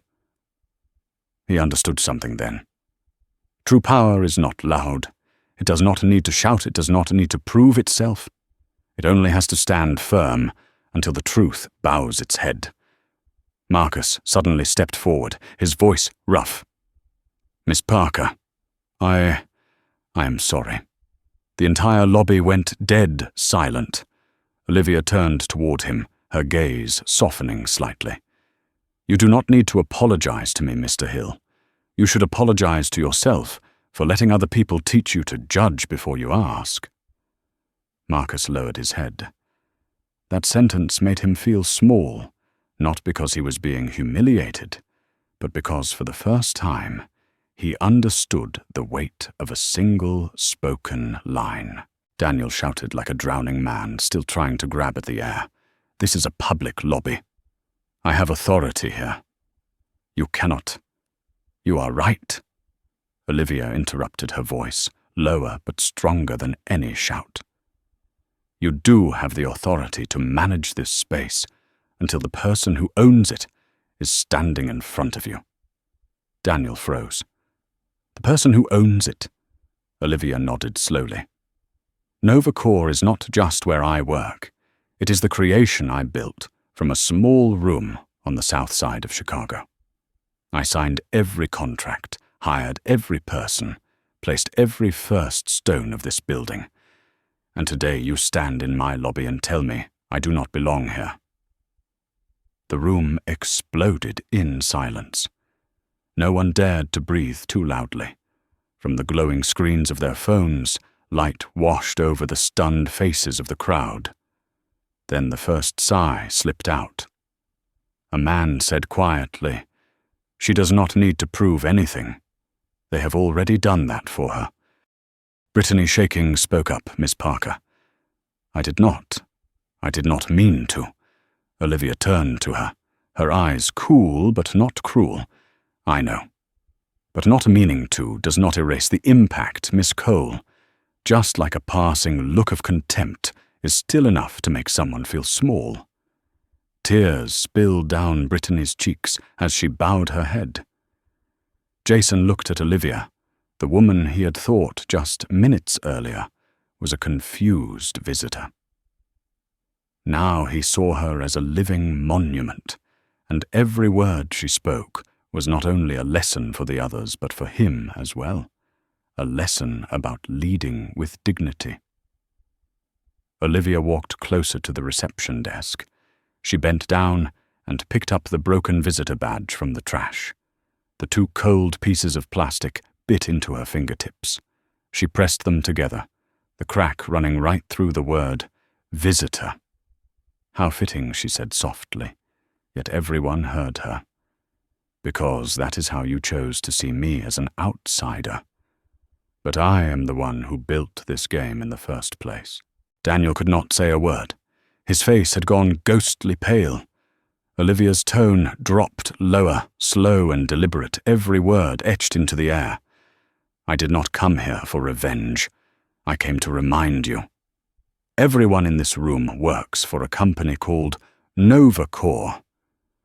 He understood something then. True power is not loud. It does not need to shout. It does not need to prove itself. It only has to stand firm until the truth bows its head. Marcus suddenly stepped forward, his voice rough. "Miss Parker, I am sorry." The entire lobby went dead silent. Olivia turned toward him, her gaze softening slightly. "You do not need to apologize to me, Mr. Hill. You should apologize to yourself for letting other people teach you to judge before you ask." Marcus lowered his head. That sentence made him feel small, not because he was being humiliated, but because for the first time he understood the weight of a single spoken line. Daniel shouted like a drowning man, still trying to grab at the air. "This is a public lobby. I have authority here. You cannot. You are right." Olivia interrupted, her voice, lower but stronger than any shout. "You do have the authority to manage this space until the person who owns it is standing in front of you." Daniel froze. "The person who owns it?" Olivia nodded slowly. "Nova Corps is not just where I work. It is the creation I built from a small room on the south side of Chicago. I signed every contract, hired every person, placed every first stone of this building. And today you stand in my lobby and tell me I do not belong here." The room exploded in silence. No one dared to breathe too loudly. From the glowing screens of their phones, light washed over the stunned faces of the crowd. Then the first sigh slipped out. A man said quietly, "She does not need to prove anything. They have already done that for her." Brittany, shaking, spoke up, "Miss Parker, I did not mean to." Olivia turned to her, her eyes cool but not cruel. "I know. But not meaning to does not erase the impact, Miss Cole. Just like a passing look of contempt is still enough to make someone feel small." Tears spilled down Brittany's cheeks as she bowed her head. Jason looked at Olivia. The woman he had thought just minutes earlier was a confused visitor. Now he saw her as a living monument, and every word she spoke was not only a lesson for the others but for him as well, a lesson about leading with dignity. Olivia walked closer to the reception desk. She bent down and picked up the broken visitor badge from the trash. The two cold pieces of plastic bit into her fingertips. She pressed them together, the crack running right through the word, "visitor." "How fitting," she said softly, yet everyone heard her. "Because that is how you chose to see me, as an outsider. But I am the one who built this game in the first place." Daniel could not say a word. His face had gone ghostly pale. Olivia's tone dropped lower, slow and deliberate, every word etched into the air. "I did not come here for revenge. I came to remind you. Everyone in this room works for a company called Novacore,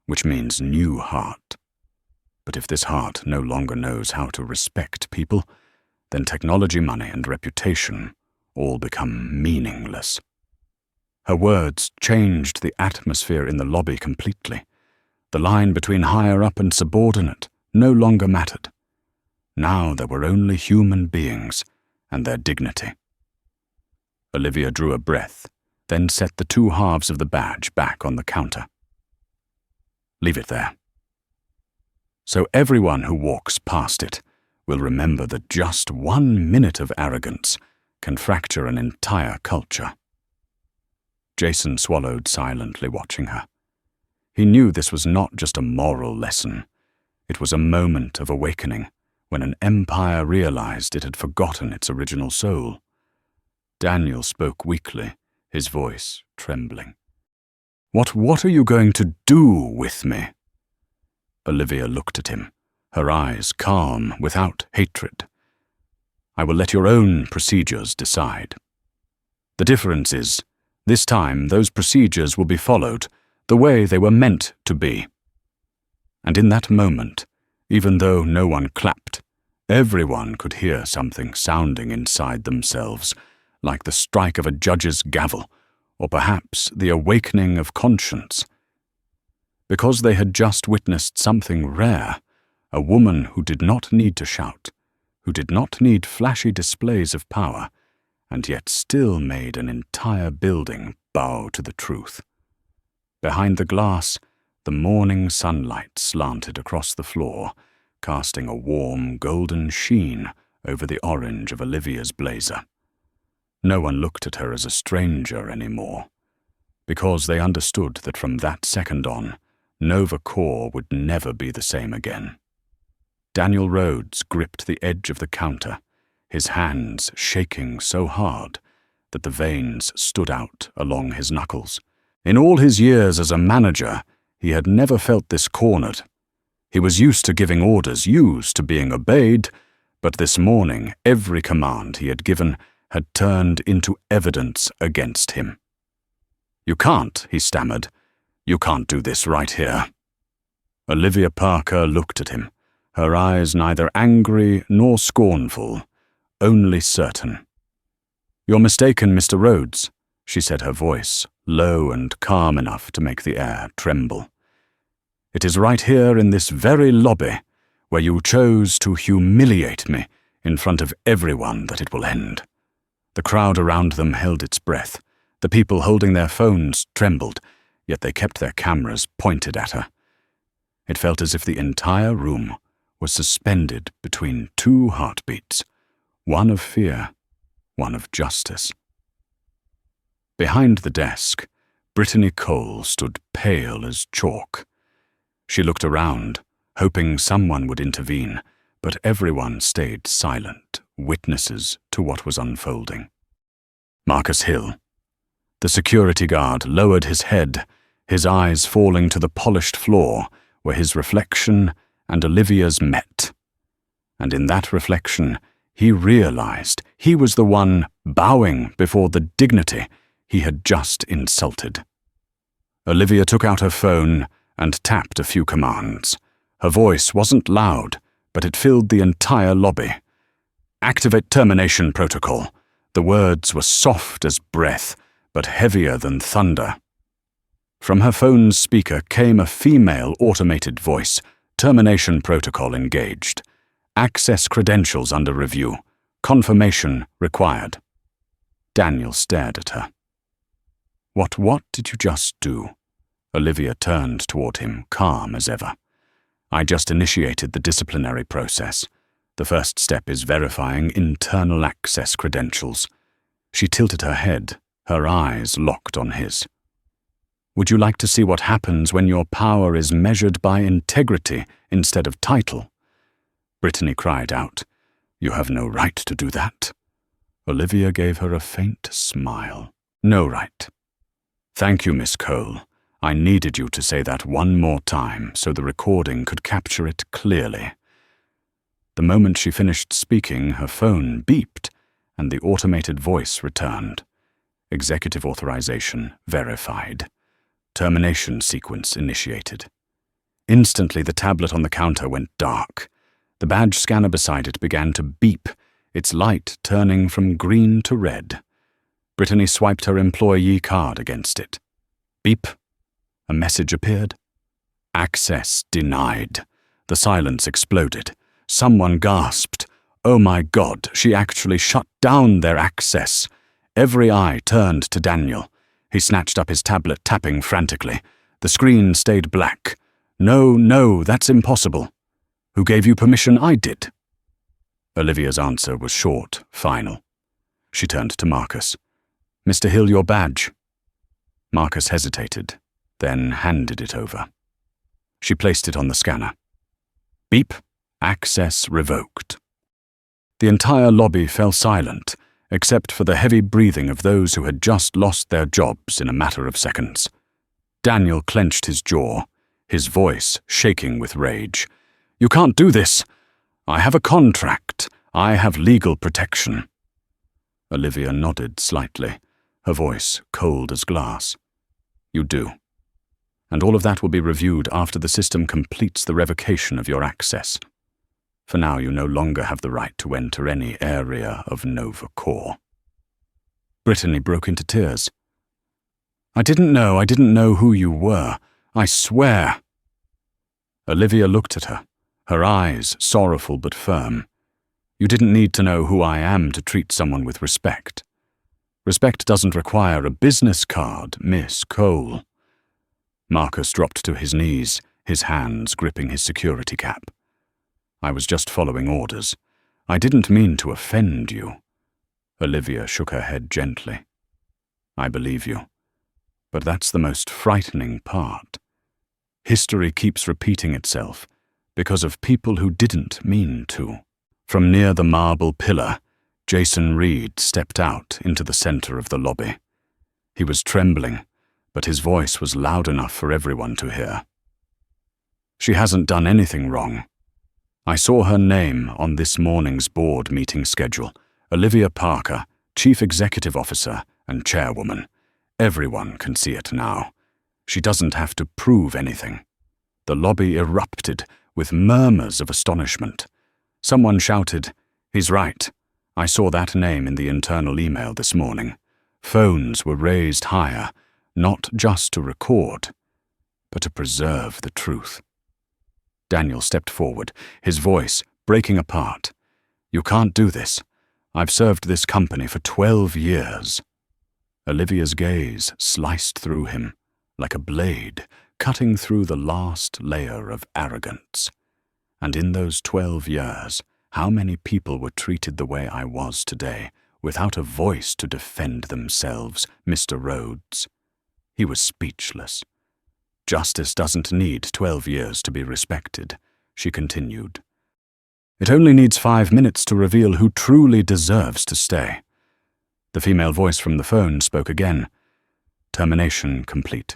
which means new heart. But if this heart no longer knows how to respect people, then technology, money, and reputation all become meaningless." Her words changed the atmosphere in the lobby completely. The line between higher up and subordinate no longer mattered. Now there were only human beings and their dignity. Olivia drew a breath, then set the two halves of the badge back on the counter. "Leave it there. So everyone who walks past it will remember that just 1 minute of arrogance can fracture an entire culture." Jason swallowed silently, watching her. He knew this was not just a moral lesson. It was a moment of awakening, when an empire realized it had forgotten its original soul. Daniel spoke weakly, his voice trembling. What are you going to do with me?" Olivia looked at him, her eyes calm, without hatred. "I will let your own procedures decide. The difference is, this time those procedures will be followed the way they were meant to be." And in that moment, even though no one clapped, everyone could hear something sounding inside themselves, like the strike of a judge's gavel, or perhaps the awakening of conscience. Because they had just witnessed something rare, a woman who did not need to shout, who did not need flashy displays of power, and yet still made an entire building bow to the truth. Behind the glass, the morning sunlight slanted across the floor, casting a warm golden sheen over the orange of Olivia's blazer. No one looked at her as a stranger anymore, because they understood that from that second on, Novacore would never be the same again. Daniel Rhodes gripped the edge of the counter, his hands shaking so hard that the veins stood out along his knuckles. In all his years as a manager, he had never felt this cornered. He was used to giving orders, used to being obeyed, but this morning every command he had given had turned into evidence against him. "You can't," he stammered. "You can't do this right here." Olivia Parker looked at him, her eyes neither angry nor scornful, only certain. "You're mistaken, Mr. Rhodes," she said, her voice low and calm enough to make the air tremble. "It is right here in this very lobby where you chose to humiliate me in front of everyone that it will end." The crowd around them held its breath. The people holding their phones trembled, yet they kept their cameras pointed at her. It felt as if the entire room was suspended between two heartbeats, one of fear, one of justice. Behind the desk, Brittany Cole stood pale as chalk. She looked around, hoping someone would intervene, but everyone stayed silent, witnesses to what was unfolding. Marcus Hill. The security guard lowered his head, his eyes falling to the polished floor where his reflection and Olivia's met. And in that reflection, he realized he was the one bowing before the dignity he had just insulted. Olivia took out her phone and tapped a few commands. Her voice wasn't loud, but it filled the entire lobby. "Activate termination protocol." The words were soft as breath, but heavier than thunder. From her phone's speaker came a female automated voice. "Termination protocol engaged. Access credentials under review. Confirmation required." Daniel stared at her. What did you just do?" Olivia turned toward him, calm as ever. "I just initiated the disciplinary process. The first step is verifying internal access credentials." She tilted her head, her eyes locked on his. "Would you like to see what happens when your power is measured by integrity instead of title?" Brittany cried out. "You have no right to do that." Olivia gave her a faint smile. "No right. Thank you, Miss Cole. I needed you to say that one more time so the recording could capture it clearly." The moment she finished speaking, her phone beeped, and the automated voice returned. "Executive authorization verified. Termination sequence initiated." Instantly, the tablet on the counter went dark. The badge scanner beside it began to beep, its light turning from green to red. Brittany swiped her employee card against it. Beep. A message appeared. "Access denied." The silence exploded. Someone gasped. "Oh my God, she actually shut down their access." Every eye turned to Daniel. He snatched up his tablet, tapping frantically. The screen stayed black. No, that's impossible." "Who gave you permission? I did." Olivia's answer was short, final. She turned to Marcus. "Mr. Hill, your badge." Marcus hesitated, then handed it over. She placed it on the scanner. Beep. Access revoked. The entire lobby fell silent, except for the heavy breathing of those who had just lost their jobs in a matter of seconds. Daniel clenched his jaw, his voice shaking with rage. "You can't do this! I have a contract. I have legal protection." Olivia nodded slightly, her voice cold as glass. "You do. And all of that will be reviewed after the system completes the revocation of your access. For now, you no longer have the right to enter any area of Nova Core." Brittany broke into tears. I didn't know who you were. I swear." Olivia looked at her, her eyes sorrowful but firm. "You didn't need to know who I am to treat someone with respect. Respect doesn't require a business card, Miss Cole." Marcus dropped to his knees, his hands gripping his security cap. "I was just following orders. I didn't mean to offend you." Olivia shook her head gently. "I believe you. But that's the most frightening part. History keeps repeating itself because of people who didn't mean to." From near the marble pillar, Jason Reed stepped out into the center of the lobby. He was trembling, but his voice was loud enough for everyone to hear. "She hasn't done anything wrong. I saw her name on this morning's board meeting schedule. Olivia Parker, Chief Executive Officer and Chairwoman. Everyone can see it now. She doesn't have to prove anything." The lobby erupted with murmurs of astonishment. Someone shouted, "He's right. I saw that name in the internal email this morning." Phones were raised higher, not just to record, but to preserve the truth. Daniel stepped forward, his voice breaking apart. "You can't do this. I've served this company for 12 years. Olivia's gaze sliced through him, like a blade, cutting through the last layer of arrogance. "And in those 12 years, how many people were treated the way I was today, without a voice to defend themselves, Mr. Rhodes?" He was speechless. "Justice doesn't need 12 years to be respected," she continued. "It only needs 5 minutes to reveal who truly deserves to stay." The female voice from the phone spoke again. "Termination complete.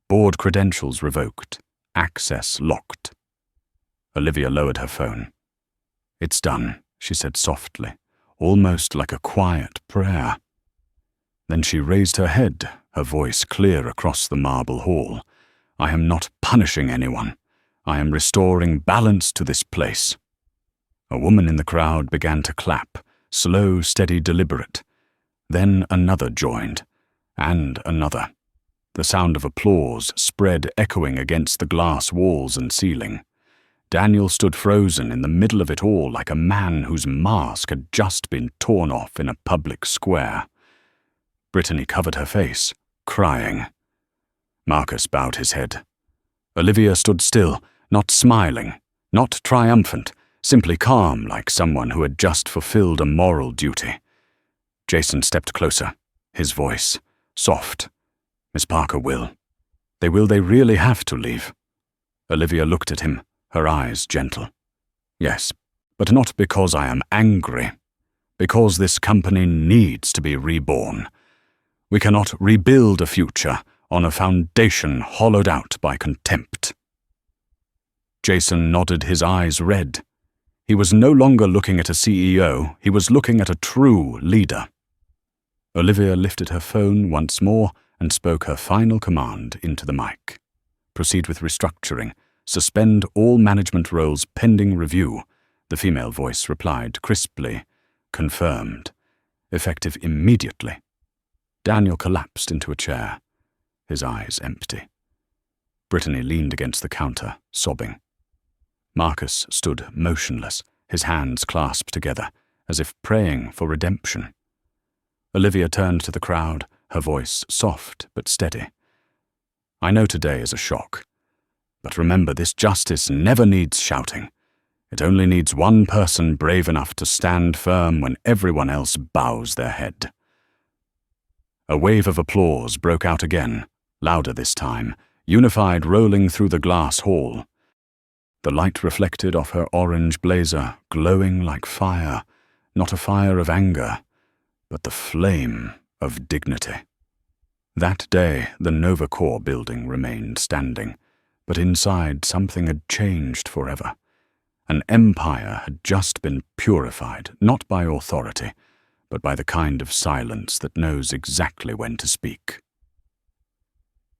Board credentials revoked. Access locked." Olivia lowered her phone. "It's done," she said softly, almost like a quiet prayer. Then she raised her head, her voice clear across the marble hall. "I am not punishing anyone. I am restoring balance to this place." A woman in the crowd began to clap, slow, steady, deliberate. Then another joined, and another. The sound of applause spread echoing against the glass walls and ceiling. Daniel stood frozen in the middle of it all like a man whose mask had just been torn off in a public square. Brittany covered her face, crying. Marcus bowed his head. Olivia stood still, not smiling, not triumphant, simply calm like someone who had just fulfilled a moral duty. Jason stepped closer, his voice soft. "Miss Parker will. They really have to leave?" Olivia looked at him, her eyes gentle. "Yes, but not because I am angry. Because this company needs to be reborn. We cannot rebuild a future on a foundation hollowed out by contempt. Jason nodded, his eyes red. He was no longer looking at a CEO, he was looking at a true leader. Olivia lifted her phone once more and spoke her final command into the mic. Proceed with restructuring. Suspend all management roles pending review. The female voice replied crisply. Confirmed. Effective immediately. Daniel collapsed into a chair, his eyes empty. Brittany leaned against the counter, sobbing. Marcus stood motionless, his hands clasped together, as if praying for redemption. Olivia turned to the crowd, her voice soft but steady. I know today is a shock, but remember, this justice never needs shouting. It only needs one person brave enough to stand firm when everyone else bows their head. A wave of applause broke out again, louder this time, unified, rolling through the glass hall. The light reflected off her orange blazer, glowing like fire, not a fire of anger, but the flame of dignity. That day, the Nova Corps building remained standing, but inside something had changed forever. An empire had just been purified, not by authority, but by the kind of silence that knows exactly when to speak.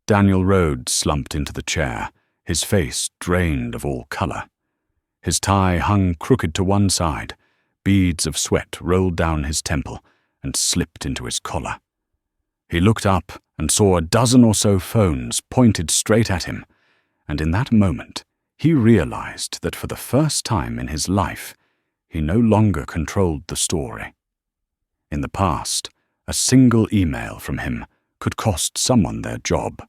Daniel Rhodes slumped into the chair, his face drained of all color. His tie hung crooked to one side, beads of sweat rolled down his temple and slipped into his collar. He looked up and saw a dozen or so phones pointed straight at him, and in that moment he realized that for the first time in his life he no longer controlled the story. In the past, a single email from him could cost someone their job.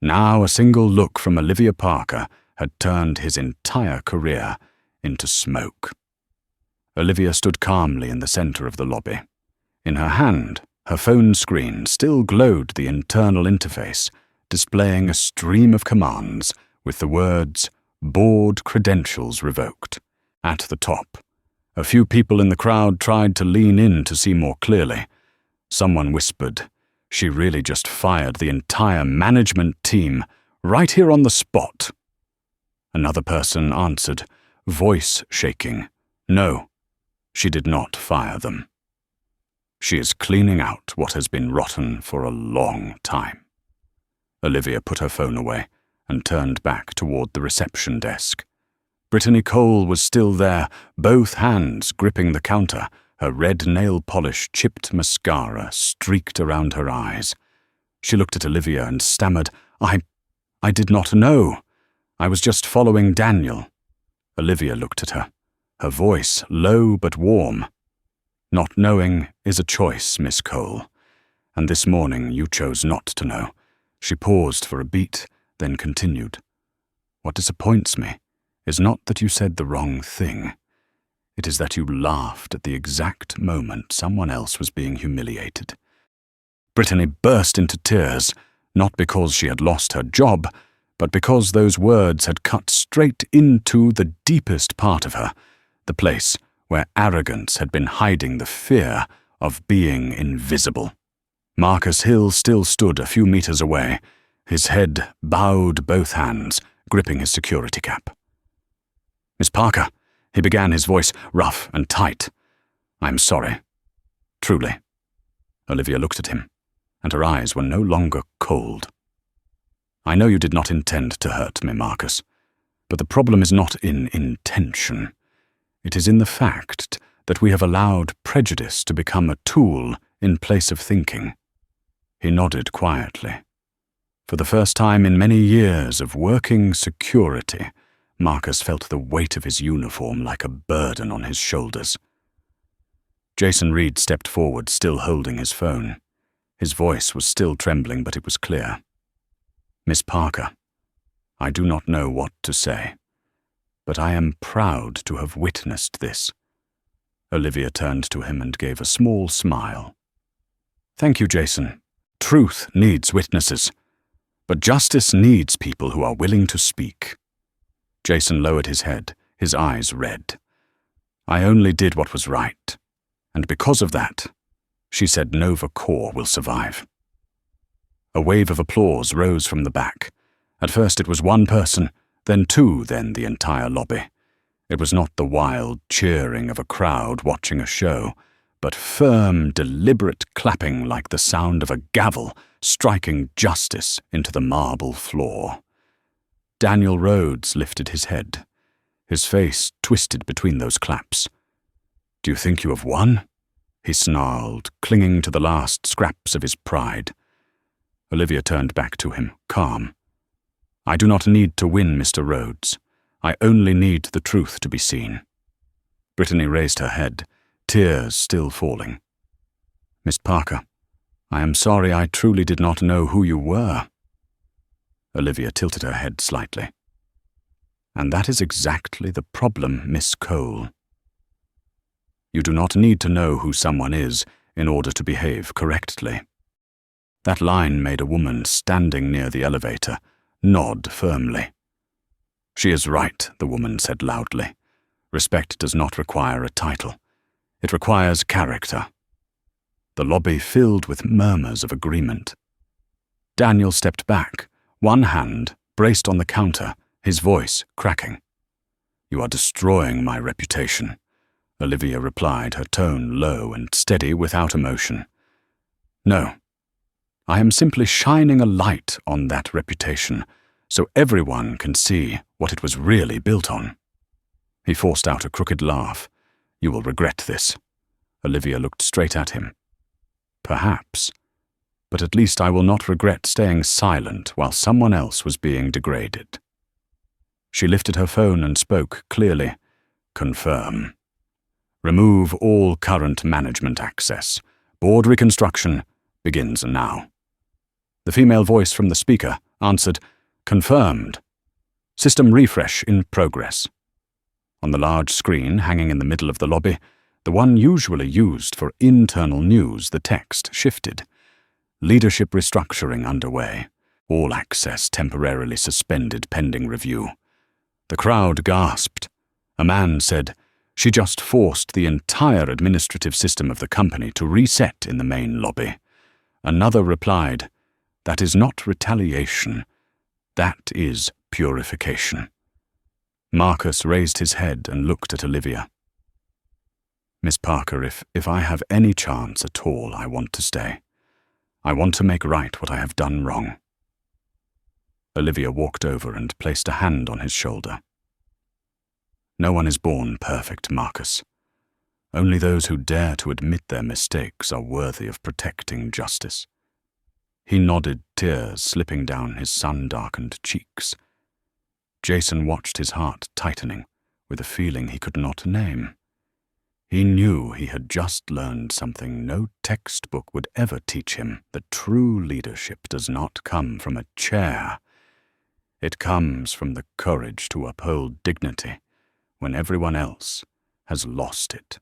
Now a single look from Olivia Parker had turned his entire career into smoke. Olivia stood calmly in the center of the lobby. In her hand, her phone screen still glowed the internal interface, displaying a stream of commands with the words, "Board credentials revoked," at the top. A few people in the crowd tried to lean in to see more clearly. Someone whispered, "She really just fired the entire management team right here on the spot." Another person answered, voice shaking, "No, she did not fire them. She is cleaning out what has been rotten for a long time." Olivia put her phone away and turned back toward the reception desk. Brittany Cole was still there, both hands gripping the counter, her red nail polish chipped mascara streaked around her eyes. She looked at Olivia and stammered, I did not know. I was just following Daniel." Olivia looked at her, her voice low but warm. "Not knowing is a choice, Miss Cole, and this morning you chose not to know." She paused for a beat, then continued. "What disappoints me is not that you said the wrong thing. It is that you laughed at the exact moment someone else was being humiliated." Brittany burst into tears, not because she had lost her job, but because those words had cut straight into the deepest part of her, the place where arrogance had been hiding the fear of being invisible. Marcus Hill still stood a few meters away, his head bowed, both hands gripping his security cap. "Miss Parker," he began, his voice rough and tight. "I'm sorry. Truly." Olivia looked at him, and her eyes were no longer cold. "I know you did not intend to hurt me, Marcus, but the problem is not in intention. It is in the fact that we have allowed prejudice to become a tool in place of thinking." He nodded quietly. For the first time in many years of working security, Marcus felt the weight of his uniform like a burden on his shoulders. Jason Reed stepped forward, still holding his phone. His voice was still trembling, but it was clear. "Miss Parker, I do not know what to say, but I am proud to have witnessed this." Olivia turned to him and gave a small smile. "Thank you, Jason. Truth needs witnesses, but justice needs people who are willing to speak." Jason lowered his head, his eyes red. "I only did what was right, and because of that, she said Nova Corps will survive." A wave of applause rose from the back. At first it was one person, then two, then the entire lobby. It was not the wild cheering of a crowd watching a show, but firm, deliberate clapping like the sound of a gavel striking justice into the marble floor. Daniel Rhodes lifted his head. His face twisted between those claps. "Do you think you have won?" he snarled, clinging to the last scraps of his pride. Olivia turned back to him, calm. "I do not need to win, Mr. Rhodes. I only need the truth to be seen." Brittany raised her head, tears still falling. "Miss Parker, I am sorry I truly did not know who you were." Olivia tilted her head slightly. "And that is exactly the problem, Miss Cole. You do not need to know who someone is in order to behave correctly." That line made a woman standing near the elevator nod firmly. "She is right," the woman said loudly. "Respect does not require a title. It requires character." The lobby filled with murmurs of agreement. Daniel stepped back, one hand braced on the counter, his voice cracking. "You are destroying my reputation," Olivia replied, her tone low and steady without emotion. "No. I am simply shining a light on that reputation so everyone can see what it was really built on." He forced out a crooked laugh. "You will regret this." Olivia looked straight at him. "Perhaps. But at least I will not regret staying silent while someone else was being degraded." She lifted her phone and spoke clearly. "Confirm. Remove all current management access. Board reconstruction begins now." The female voice from the speaker answered, "Confirmed. System refresh in progress." On the large screen hanging in the middle of the lobby, the one usually used for internal news, the text shifted. "Leadership restructuring underway. All access temporarily suspended pending review." The crowd gasped. A man said, "She just forced the entire administrative system of the company to reset in the main lobby." Another replied, "That is not retaliation. That is purification." Marcus raised his head and looked at Olivia. "Miss Parker, if I have any chance at all, I want to stay. I want to make right what I have done wrong." Olivia walked over and placed a hand on his shoulder. "No one is born perfect, Marcus. Only those who dare to admit their mistakes are worthy of protecting justice." He nodded, tears slipping down his sun-darkened cheeks. Jason watched his heart tightening with a feeling he could not name. He knew he had just learned something no textbook would ever teach him, that true leadership does not come from a chair. It comes from the courage to uphold dignity when everyone else has lost it.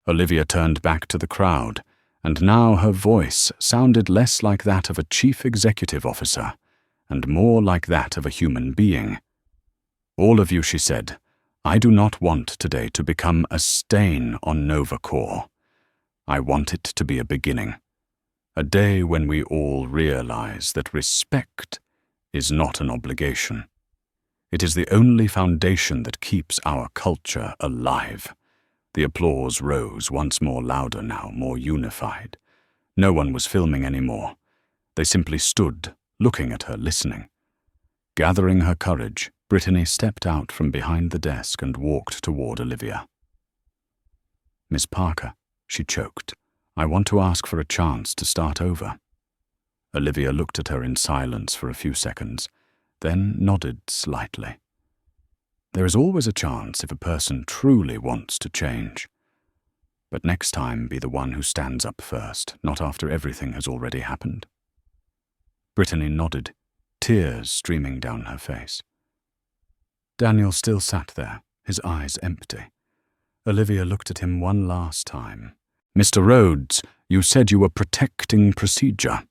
Olivia turned back to the crowd, and now her voice sounded less like that of a chief executive officer and more like that of a human being. "All of you," she said, "I do not want today to become a stain on Nova Corps. I want it to be a beginning, a day when we all realize that respect is not an obligation. It is the only foundation that keeps our culture alive." The applause rose, once more louder now, more unified. No one was filming anymore. They simply stood, looking at her, listening. Gathering her courage, Brittany stepped out from behind the desk and walked toward Olivia. "Miss Parker," she choked, "I want to ask for a chance to start over." Olivia looked at her in silence for a few seconds, then nodded slightly. There is always a chance if a person truly wants to change. But next time be the one who stands up first, not after everything has already happened. Brittany nodded, tears streaming down her face. Daniel still sat there, his eyes empty. Olivia looked at him one last time. "Mr. Rhodes, you said you were protecting procedure.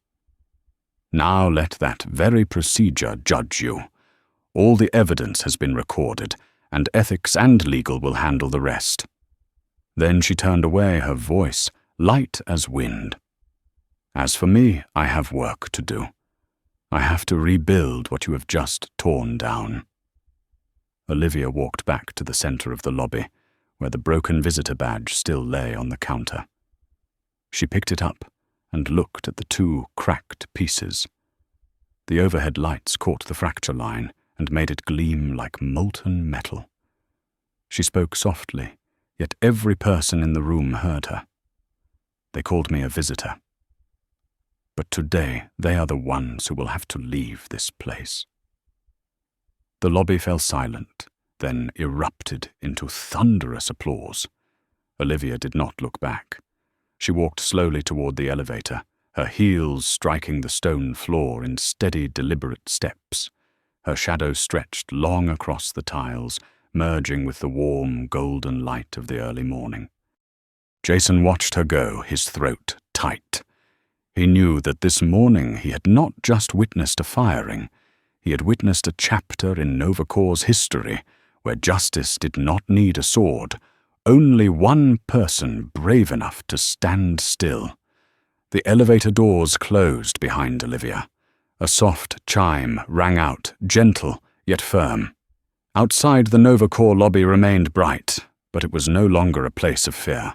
Now let that very procedure judge you. All the evidence has been recorded, and ethics and legal will handle the rest." Then she turned away, her voice light as wind. As for me, I have work to do. I have to rebuild what you have just torn down." Olivia walked back to the center of the lobby, where the broken visitor badge still lay on the counter. She picked it up and looked at the two cracked pieces. The overhead lights caught the fracture line and made it gleam like molten metal. She spoke softly, yet every person in the room heard her. "They called me a visitor. But today they are the ones who will have to leave this place." The lobby fell silent, then erupted into thunderous applause. Olivia did not look back. She walked slowly toward the elevator, her heels striking the stone floor in steady, deliberate steps. Her shadow stretched long across the tiles, merging with the warm, golden light of the early morning. Jason watched her go, his throat tight. He knew that this morning he had not just witnessed a firing, he had witnessed a chapter in Nova Corps' history where justice did not need a sword, only one person brave enough to stand still. The elevator doors closed behind Olivia. A soft chime rang out, gentle yet firm. Outside, the Nova Corps lobby remained bright, but it was no longer a place of fear.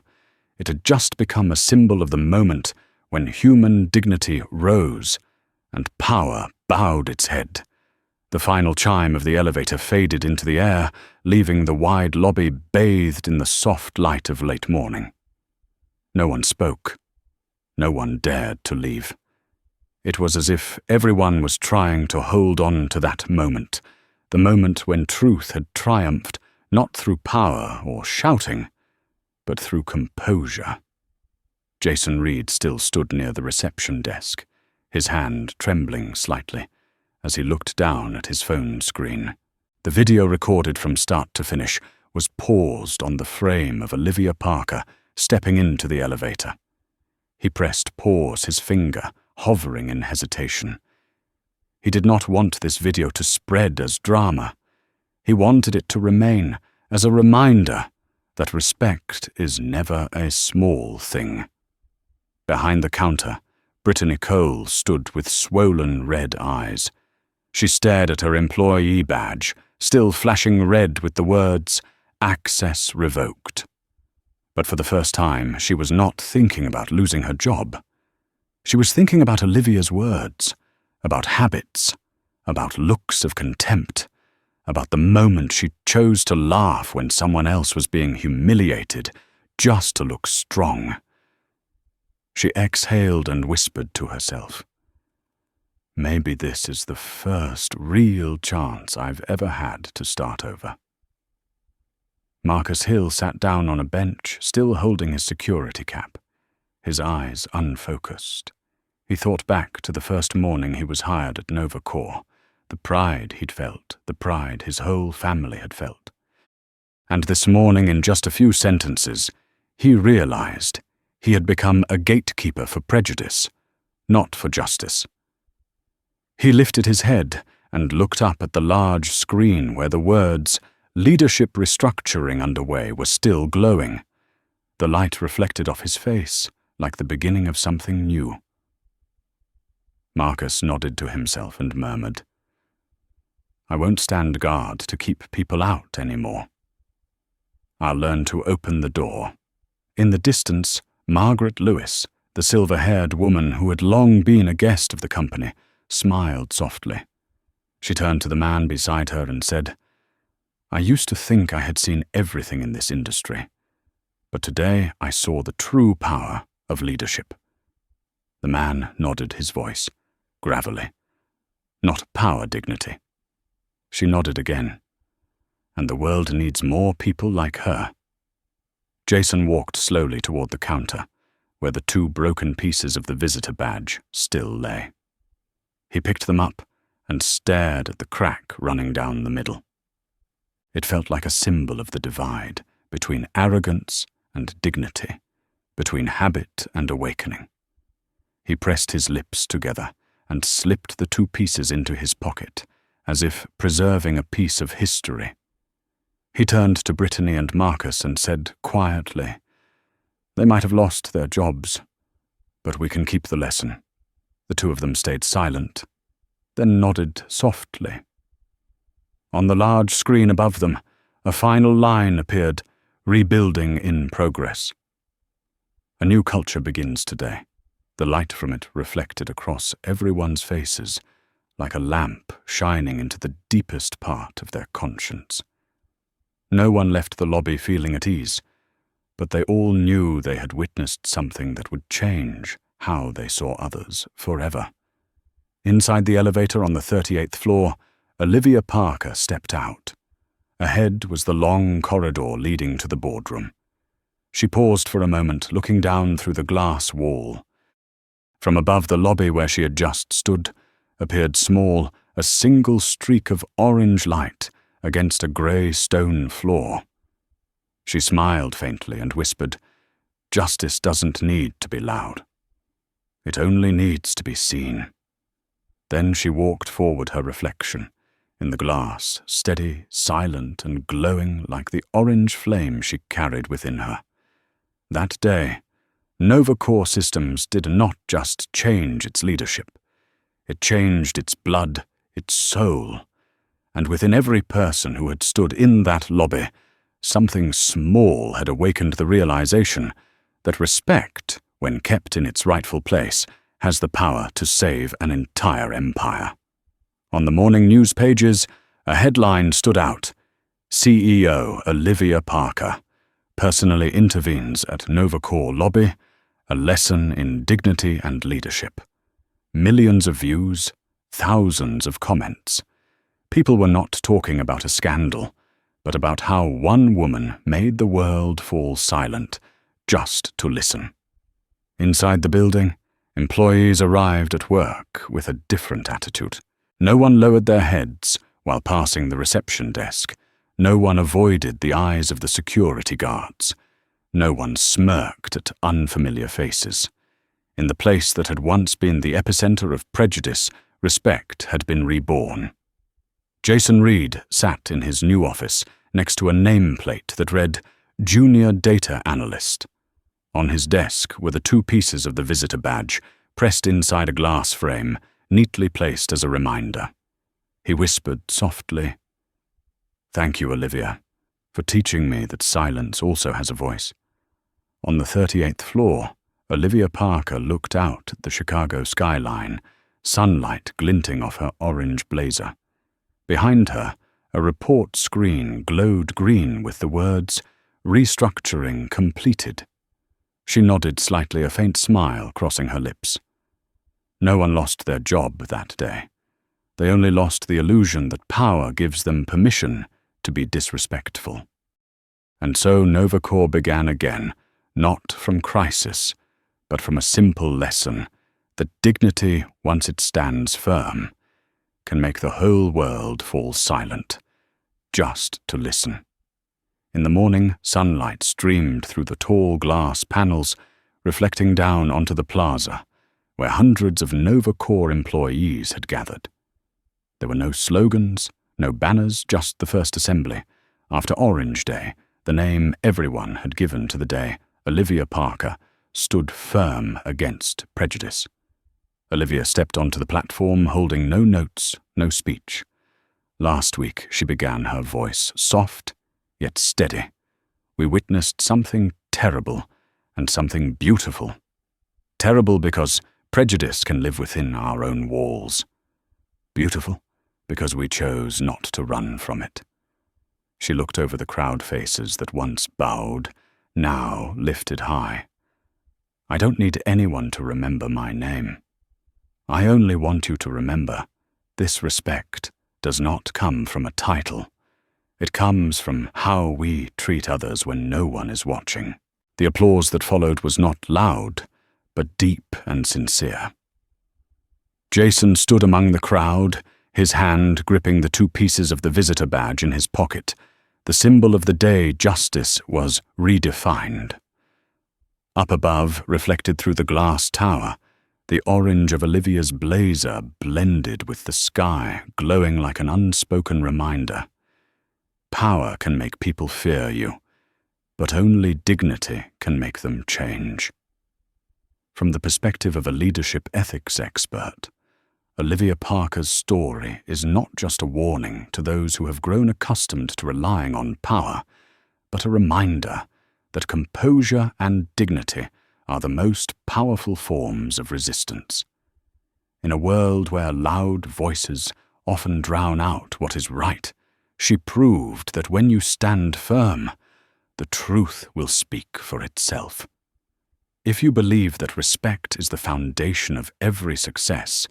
It had just become a symbol of the moment when human dignity rose and power bowed its head. The final chime of the elevator faded into the air, leaving the wide lobby bathed in the soft light of late morning. No one spoke. No one dared to leave. It was as if everyone was trying to hold on to that moment, the moment when truth had triumphed not through power or shouting, but through composure. Jason Reed still stood near the reception desk, his hand trembling slightly as he looked down at his phone screen. The video recorded from start to finish was paused on the frame of Olivia Parker stepping into the elevator. He pressed pause, his finger hovering in hesitation. He did not want this video to spread as drama. He wanted it to remain as a reminder that respect is never a small thing. Behind the counter, Brittany Cole stood with swollen red eyes. She stared at her employee badge, still flashing red with the words, "Access revoked." But for the first time, she was not thinking about losing her job. She was thinking about Olivia's words, about habits, about looks of contempt, about the moment she chose to laugh when someone else was being humiliated just to look strong. She exhaled and whispered to herself, "Maybe this is the first real chance I've ever had to start over." Marcus Hill sat down on a bench, still holding his security cap, his eyes unfocused. He thought back to the first morning he was hired at Nova Corps, the pride he'd felt, the pride his whole family had felt. And this morning, in just a few sentences, he realized he had become a gatekeeper for prejudice, not for justice. He lifted his head and looked up at the large screen where the words, "Leadership restructuring underway," were still glowing. The light reflected off his face, like the beginning of something new. Marcus nodded to himself and murmured, "I won't stand guard to keep people out anymore. I'll learn to open the door." In the distance, Margaret Lewis, the silver-haired woman who had long been a guest of the company, smiled softly. She turned to the man beside her and said, "I used to think I had seen everything in this industry, but today I saw the true power of leadership." The man nodded his voice, gravelly. "Not power dignity." She nodded again. "And the world needs more people like her." Jason walked slowly toward the counter, where the two broken pieces of the visitor badge still lay. He picked them up and stared at the crack running down the middle. It felt like a symbol of the divide between arrogance and dignity, between habit and awakening. He pressed his lips together and slipped the two pieces into his pocket, as if preserving a piece of history. He turned to Brittany and Marcus and said quietly, "They might have lost their jobs, But we can keep the lesson." The two of them stayed silent, then nodded softly. On the large screen above them, a final line appeared, "Rebuilding in progress." A new culture begins today. The light from it reflected across everyone's faces, like a lamp shining into the deepest part of their conscience. No one left the lobby feeling at ease, but they all knew they had witnessed something that would change how they saw others forever. Inside the elevator on the 38th floor, Olivia Parker stepped out. Ahead was the long corridor leading to the boardroom. She paused for a moment, looking down through the glass wall. From above the lobby where she had just stood, appeared small, a single streak of orange light against a grey stone floor. She smiled faintly and whispered, "Justice doesn't need to be loud. It only needs to be seen." Then she walked forward her reflection, in the glass, steady, silent, and glowing like the orange flame she carried within her. That day, Nova Core Systems did not just change its leadership. It changed its blood, its soul, and within every person who had stood in that lobby, something small had awakened the realization that respect, when kept in its rightful place, has the power to save an entire empire. On the morning news pages, a headline stood out: CEO Olivia Parker personally intervenes at Nova Core lobby, a lesson in dignity and leadership. Millions of views, thousands of comments. People were not talking about a scandal, but about how one woman made the world fall silent just to listen. Inside the building, employees arrived at work with a different attitude. No one lowered their heads while passing the reception desk. No one avoided the eyes of the security guards. No one smirked at unfamiliar faces. In the place that had once been the epicenter of prejudice, respect had been reborn. Jason Reed sat in his new office next to a nameplate that read, "Junior Data Analyst." On his desk were the two pieces of the visitor badge, pressed inside a glass frame, neatly placed as a reminder. He whispered softly, "Thank you, Olivia, for teaching me that silence also has a voice." On the 38th floor, Olivia Parker looked out at the Chicago skyline, sunlight glinting off her orange blazer. Behind her, a report screen glowed green with the words, "Restructuring completed." She nodded slightly, a faint smile crossing her lips. No one lost their job that day. They only lost the illusion that power gives them permission to be disrespectful. And so Nova Core began again, not from crisis, but from a simple lesson that dignity, once it stands firm, can make the whole world fall silent, just to listen. In the morning, sunlight streamed through the tall glass panels, reflecting down onto the plaza, where hundreds of Nova Core employees had gathered. There were no slogans, no banners, just the first assembly. After Orange Day, the name everyone had given to the day, Olivia Parker, stood firm against prejudice. Olivia stepped onto the platform, holding no notes, no speech. Last week, she began, her voice soft, yet steady. We witnessed something terrible and something beautiful. Terrible because prejudice can live within our own walls. Beautiful because we chose not to run from it. She looked over the crowd faces that once bowed, now lifted high. I don't need anyone to remember my name. I only want you to remember, this respect does not come from a title. It comes from how we treat others when no one is watching. The applause that followed was not loud, but deep and sincere. Jason stood among the crowd, his hand gripping the two pieces of the visitor badge in his pocket. The symbol of the day, justice, was redefined. Up above, reflected through the glass tower, the orange of Olivia's blazer blended with the sky, glowing like an unspoken reminder. Power can make people fear you, but only dignity can make them change. From the perspective of a leadership ethics expert, Olivia Parker's story is not just a warning to those who have grown accustomed to relying on power, but a reminder that composure and dignity are the most powerful forms of resistance. In a world where loud voices often drown out what is right, she proved that when you stand firm, the truth will speak for itself. If you believe that respect is the foundation of every success,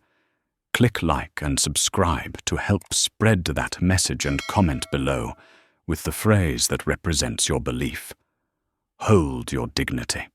click like and subscribe to help spread that message and comment below with the phrase that represents your belief. Hold your dignity.